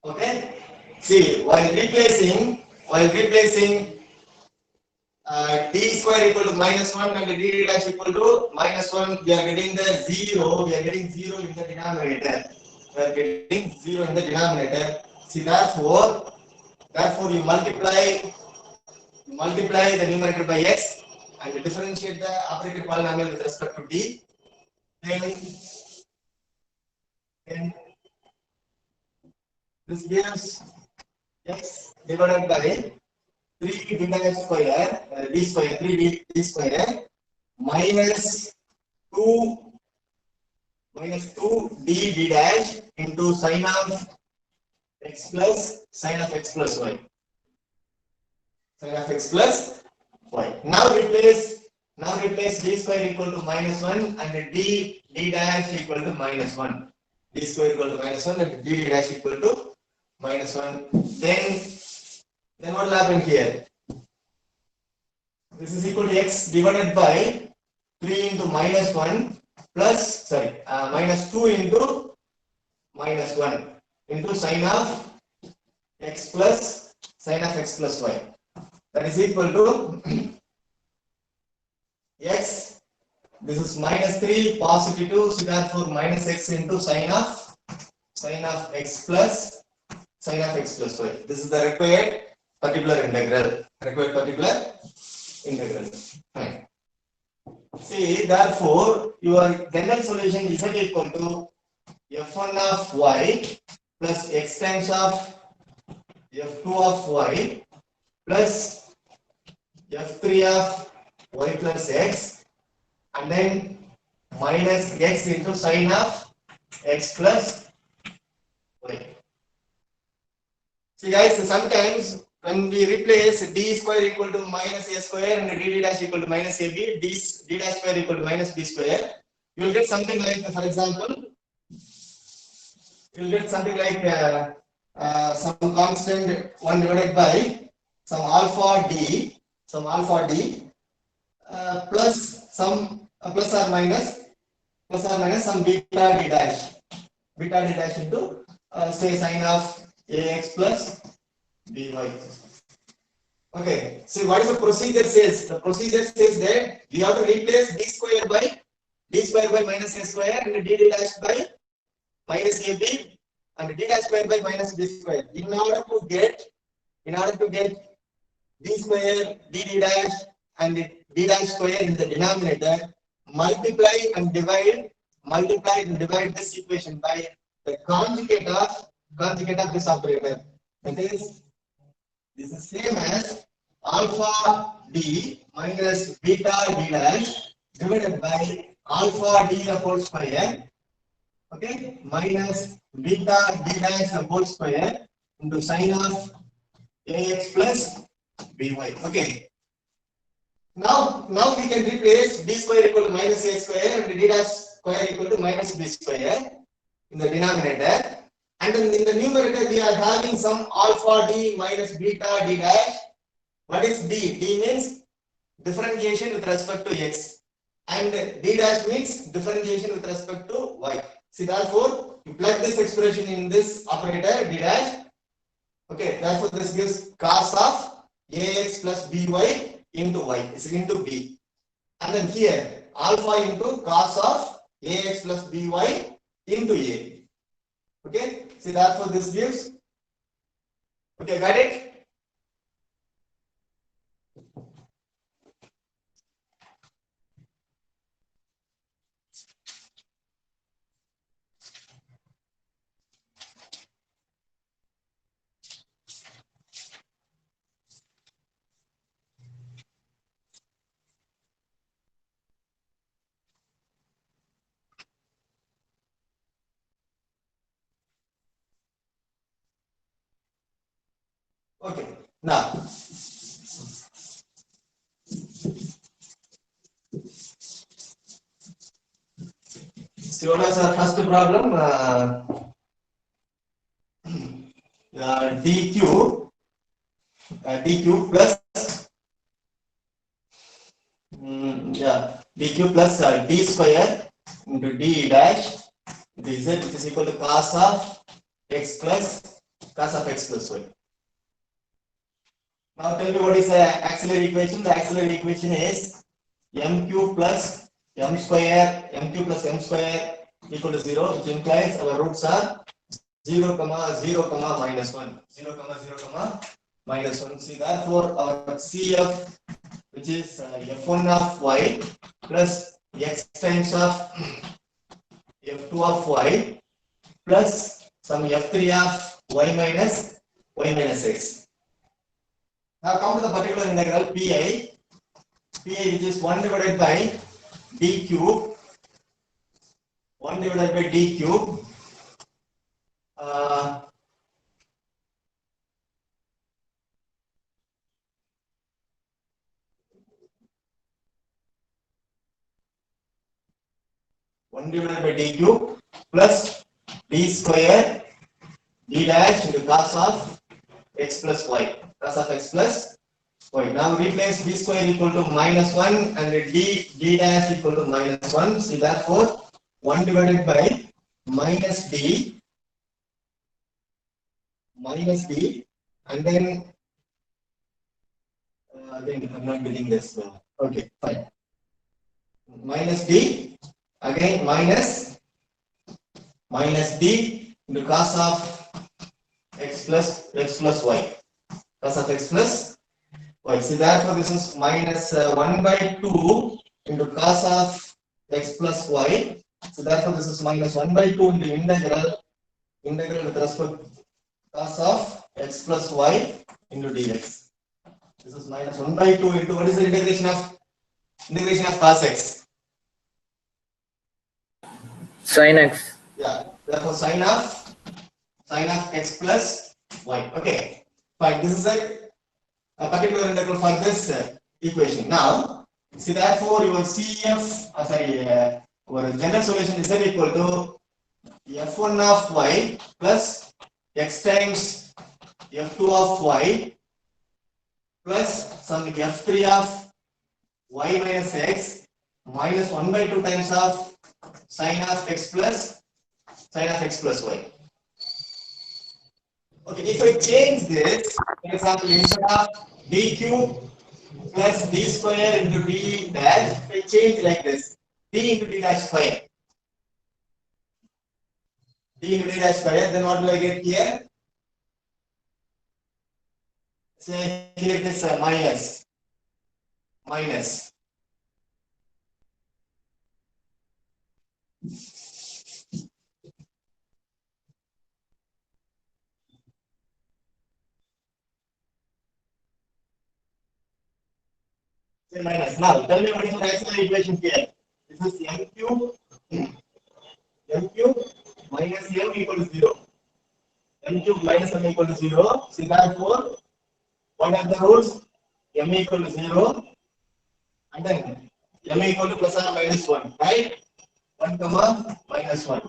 Okay. See, while replacing d square equal to -1 and d dash equal to -1, we are getting the 0. We are getting 0 in the denominator. See, therefore you multiply the numerator by x and differentiate the operator polynomial with respect to d. Then this gives x divided by 3 d dash square, d square, 3 d square minus 2 d dash into sin of x plus y. Sin of x plus y. Now replace d square equal to -1 and d dash equal to -1. D square equal to -1 and d dash equal to -1. Then what will happen here? This is equal to x divided by 3 into -1 plus -2 into -1 into sin of x plus y. That is equal to x. This is -3 positive 2, so therefore minus x into sin of x plus y. This is the required particular integral. Fine. See, therefore your general solution is equal to f1 of y plus x times of f2 of y plus f3 of y plus x, and then minus x into sin of x plus y. See guys, sometimes when we replace d square equal to minus a square and d dash equal to minus ab, d dash square equal to minus b square, you will get something like, for example, you will get something like some constant 1 divided by some alpha d plus some plus or minus some beta d dash into say sin of ax plus by. Okay, see what is the procedure says? The procedure says that we have to replace d square by minus a square and d dash by minus ab and d dash square by minus b square. In order to get d square, d dash and d dash square in the denominator, multiply and divide this equation by the conjugate of this operator. That is, this is same as alpha d minus beta d dash divided by alpha d the whole square, okay, minus beta d dash the whole square into sin of ax plus by. Okay. Now we can replace d square equal to minus a square and d dash square equal to minus b square in the denominator. And then in the numerator, we are having some alpha d minus beta d dash. What is d? D means differentiation with respect to x, and d dash means differentiation with respect to y. See, therefore, you plug this expression in this operator d dash. Okay, therefore this gives cos of ax plus by into y is into b, and then here alpha into cos of ax plus by into a. Okay, see, therefore this gives. Okay, got it? Okay, now see what was our first problem? dq plus d dq plus d square into d dash dz, which is equal to cos of x plus y. Now tell me what is the auxiliary equation. The auxiliary equation is m cube plus m square, m cube plus m square equal to 0, which implies our roots are 0, 0, minus 1. 0, 0, minus 1. See, therefore, our CF, which is f1 of y plus x times of f2 of y plus some f3 of y minus x. Now come to the particular integral pi, which is 1 divided by d cube, 1 divided by d cube. One divided by d cube plus d square d dash into cos of x plus y. Cos of x plus y. Now replace d square equal to minus 1 and d dash equal to minus 1. See, therefore 1 divided by minus d and then again I'm not getting this. Okay, fine. Minus d again minus d into cos of x plus y. Cos of x plus y. See, therefore this is minus 1 by 2 into cos of x plus y. So therefore this is minus 1 by 2 into integral with respect to cos of x plus y into dx. This is minus 1 by 2 into what is the integration of cos x? Sin x. Yeah, therefore sin of x plus y. Okay, fine. This is a particular integral for this equation. Now, see, therefore your CF, our general solution is equal to f1 of y plus x times f2 of y plus some f3 of y minus x minus 1 by 2 times of sin of x plus y. Okay, if I change this, for example, instead of d cube plus d square into d dash, I change like this: d into d dash square. D into d dash square, then what will I get here? Say here it is minus. Say minus. Now tell me what is the auxiliary equation here. This is m cube minus m equal to 0. M cube minus m equal to 0. See, therefore, what are the rules? M equal to 0 and then m equal to plus or minus 1, right? 1 comma minus 1.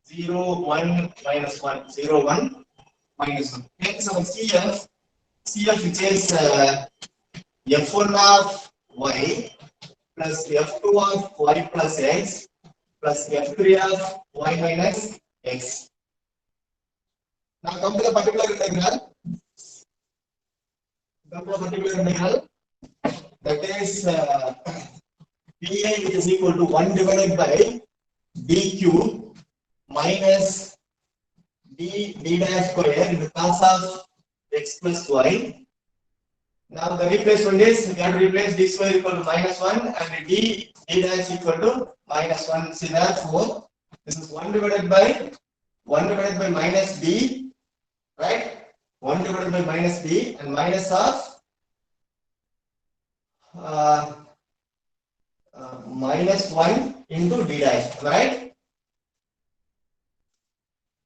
0, 1, minus 1. 0, 1, minus 1. Hence our CF which is f1 of y plus f2 of y plus x plus f3 of y minus x. Now come to the particular integral. That is pi, which is equal to 1 divided by d cube minus d dash square into cos of x plus y. Now the replacement is we have to replace d square equal to minus 1 and d dash equal to minus 1. See, therefore this is 1 divided by minus d, right? 1 divided by minus d and minus of minus 1 into d dash, right?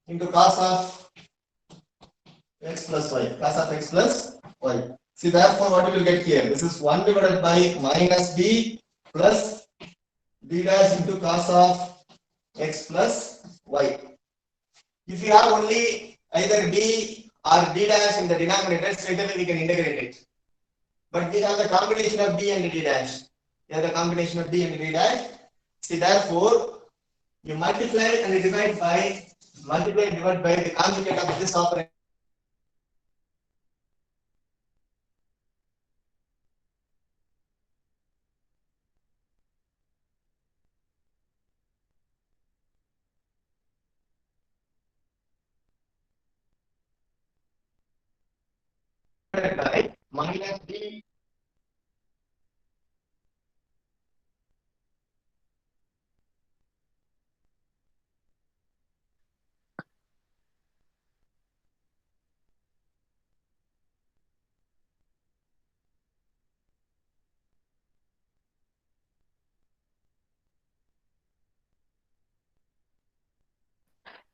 Into cos of x plus y. See, therefore, what we will get here? This is 1 divided by minus d plus d dash into cos of x plus y. If you have only either d or d dash in the denominator, straight away we can integrate it. But we have the combination of d and d dash. Here the combination of D and D dash. See, therefore, you multiply and divide by the conjugate of this operator. By minus D.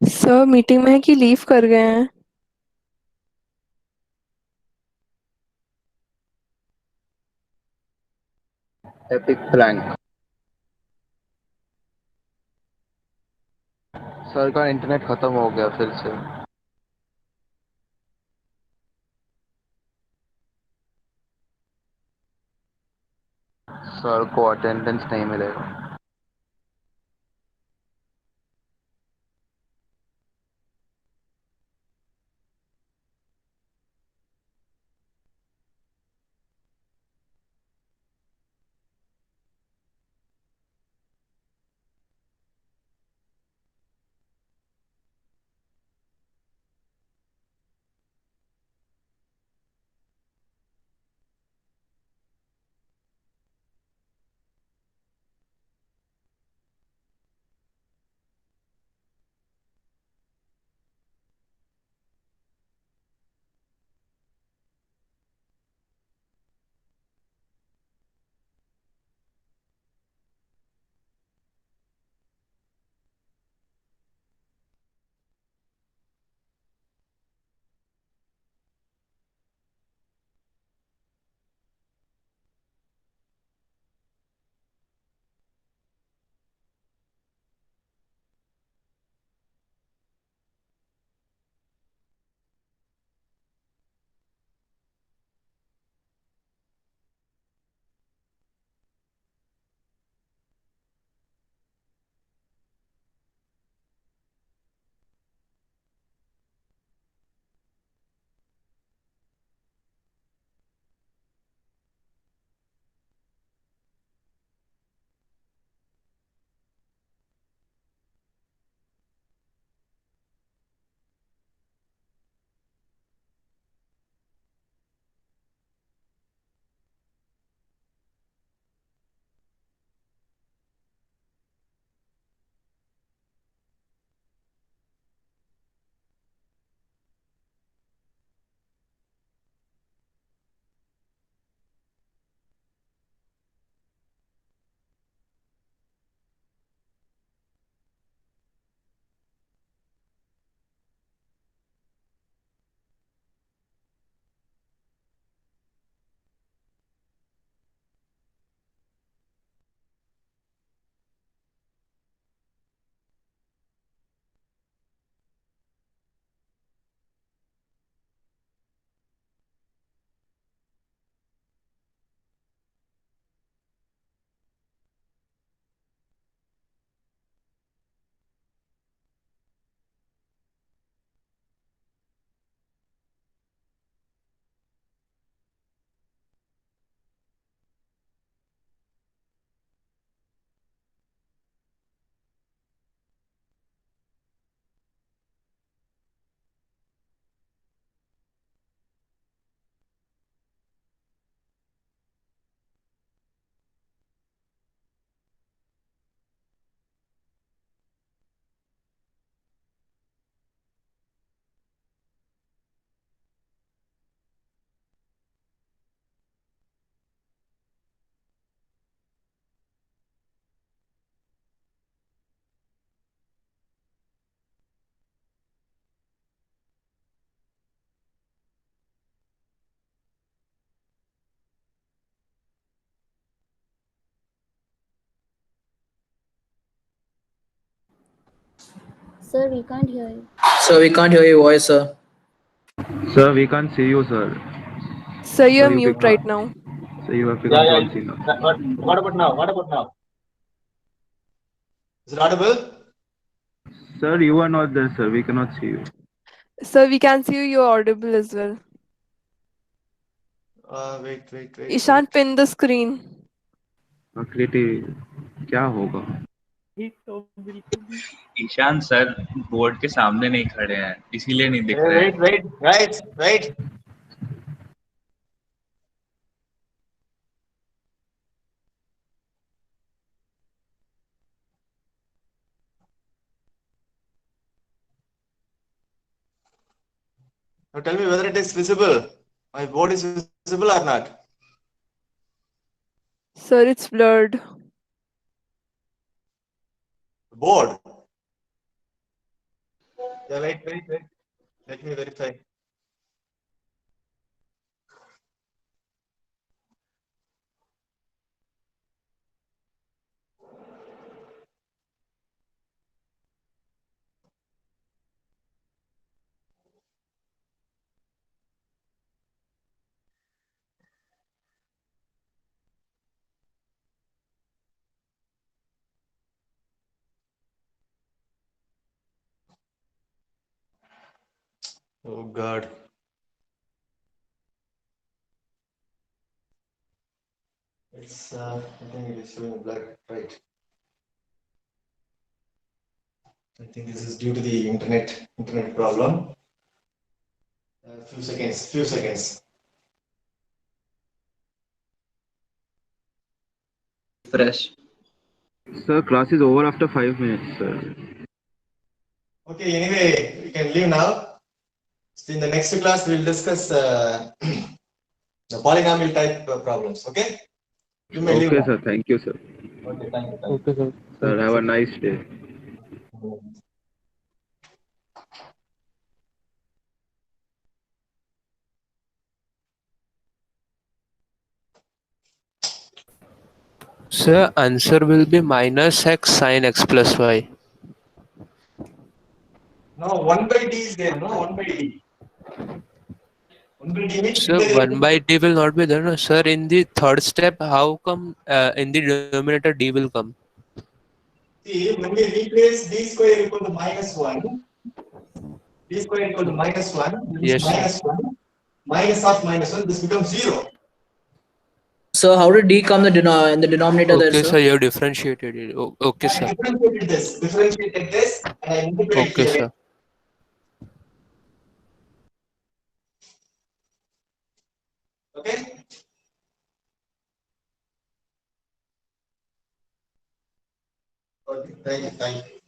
Sir meeting में है कि leave कर गए हैं? Epic prank. Sir का internet खत्म हो गया फिर से। सर को अटेंडेंस नहीं मिलेगा। Sir, we can't hear you. Sir, we can't hear your voice, sir. Sir, we can't see you, sir. Sir, you're you mute become- right now. So you have Yeah, become yeah. tall enough. What about now? What about now? Is it audible? Sir, you are not there, sir. We cannot see you. Sir, we can see you. You're audible as well. Wait. Ishan, pin the screen. आकृति क्या होगा? Ishan sir board के सामने नहीं खड़े हैं इसीलिए नहीं दिख रहे हैं Wait. Now tell me whether it is visible. My board is visible or not? Sir, it's blurred. Board. Yeah, wait. Let me verify. Oh God. It's I think it is showing black, right? I think this is due to the internet problem. Few seconds. Fresh. Sir, class is over after 5 minutes, sir. Okay, anyway, we can leave now. So in the next class, we'll discuss the polynomial type problems. Okay? You may leave Okay, now. sir. Thank you, sir. Okay, thank you. Okay, sir. Sir, have a nice day. Sir, answer will be minus x sine x plus y. No, 1 by d is there, no? 1 by d. 1 by d means Sir, 1 by d will not be there. No? Sir, in the third step, how come in the denominator d will come? See, when we replace d square equal to minus 1, d square equal to minus 1, this Yes, sir. minus 1, minus of minus 1, this becomes 0. So how did D come in the denominator there, Okay, sir? sir, you have differentiated it. Okay, I sir. differentiated this, and I multiplied Okay, here. sir. Okay? Okay, thank you.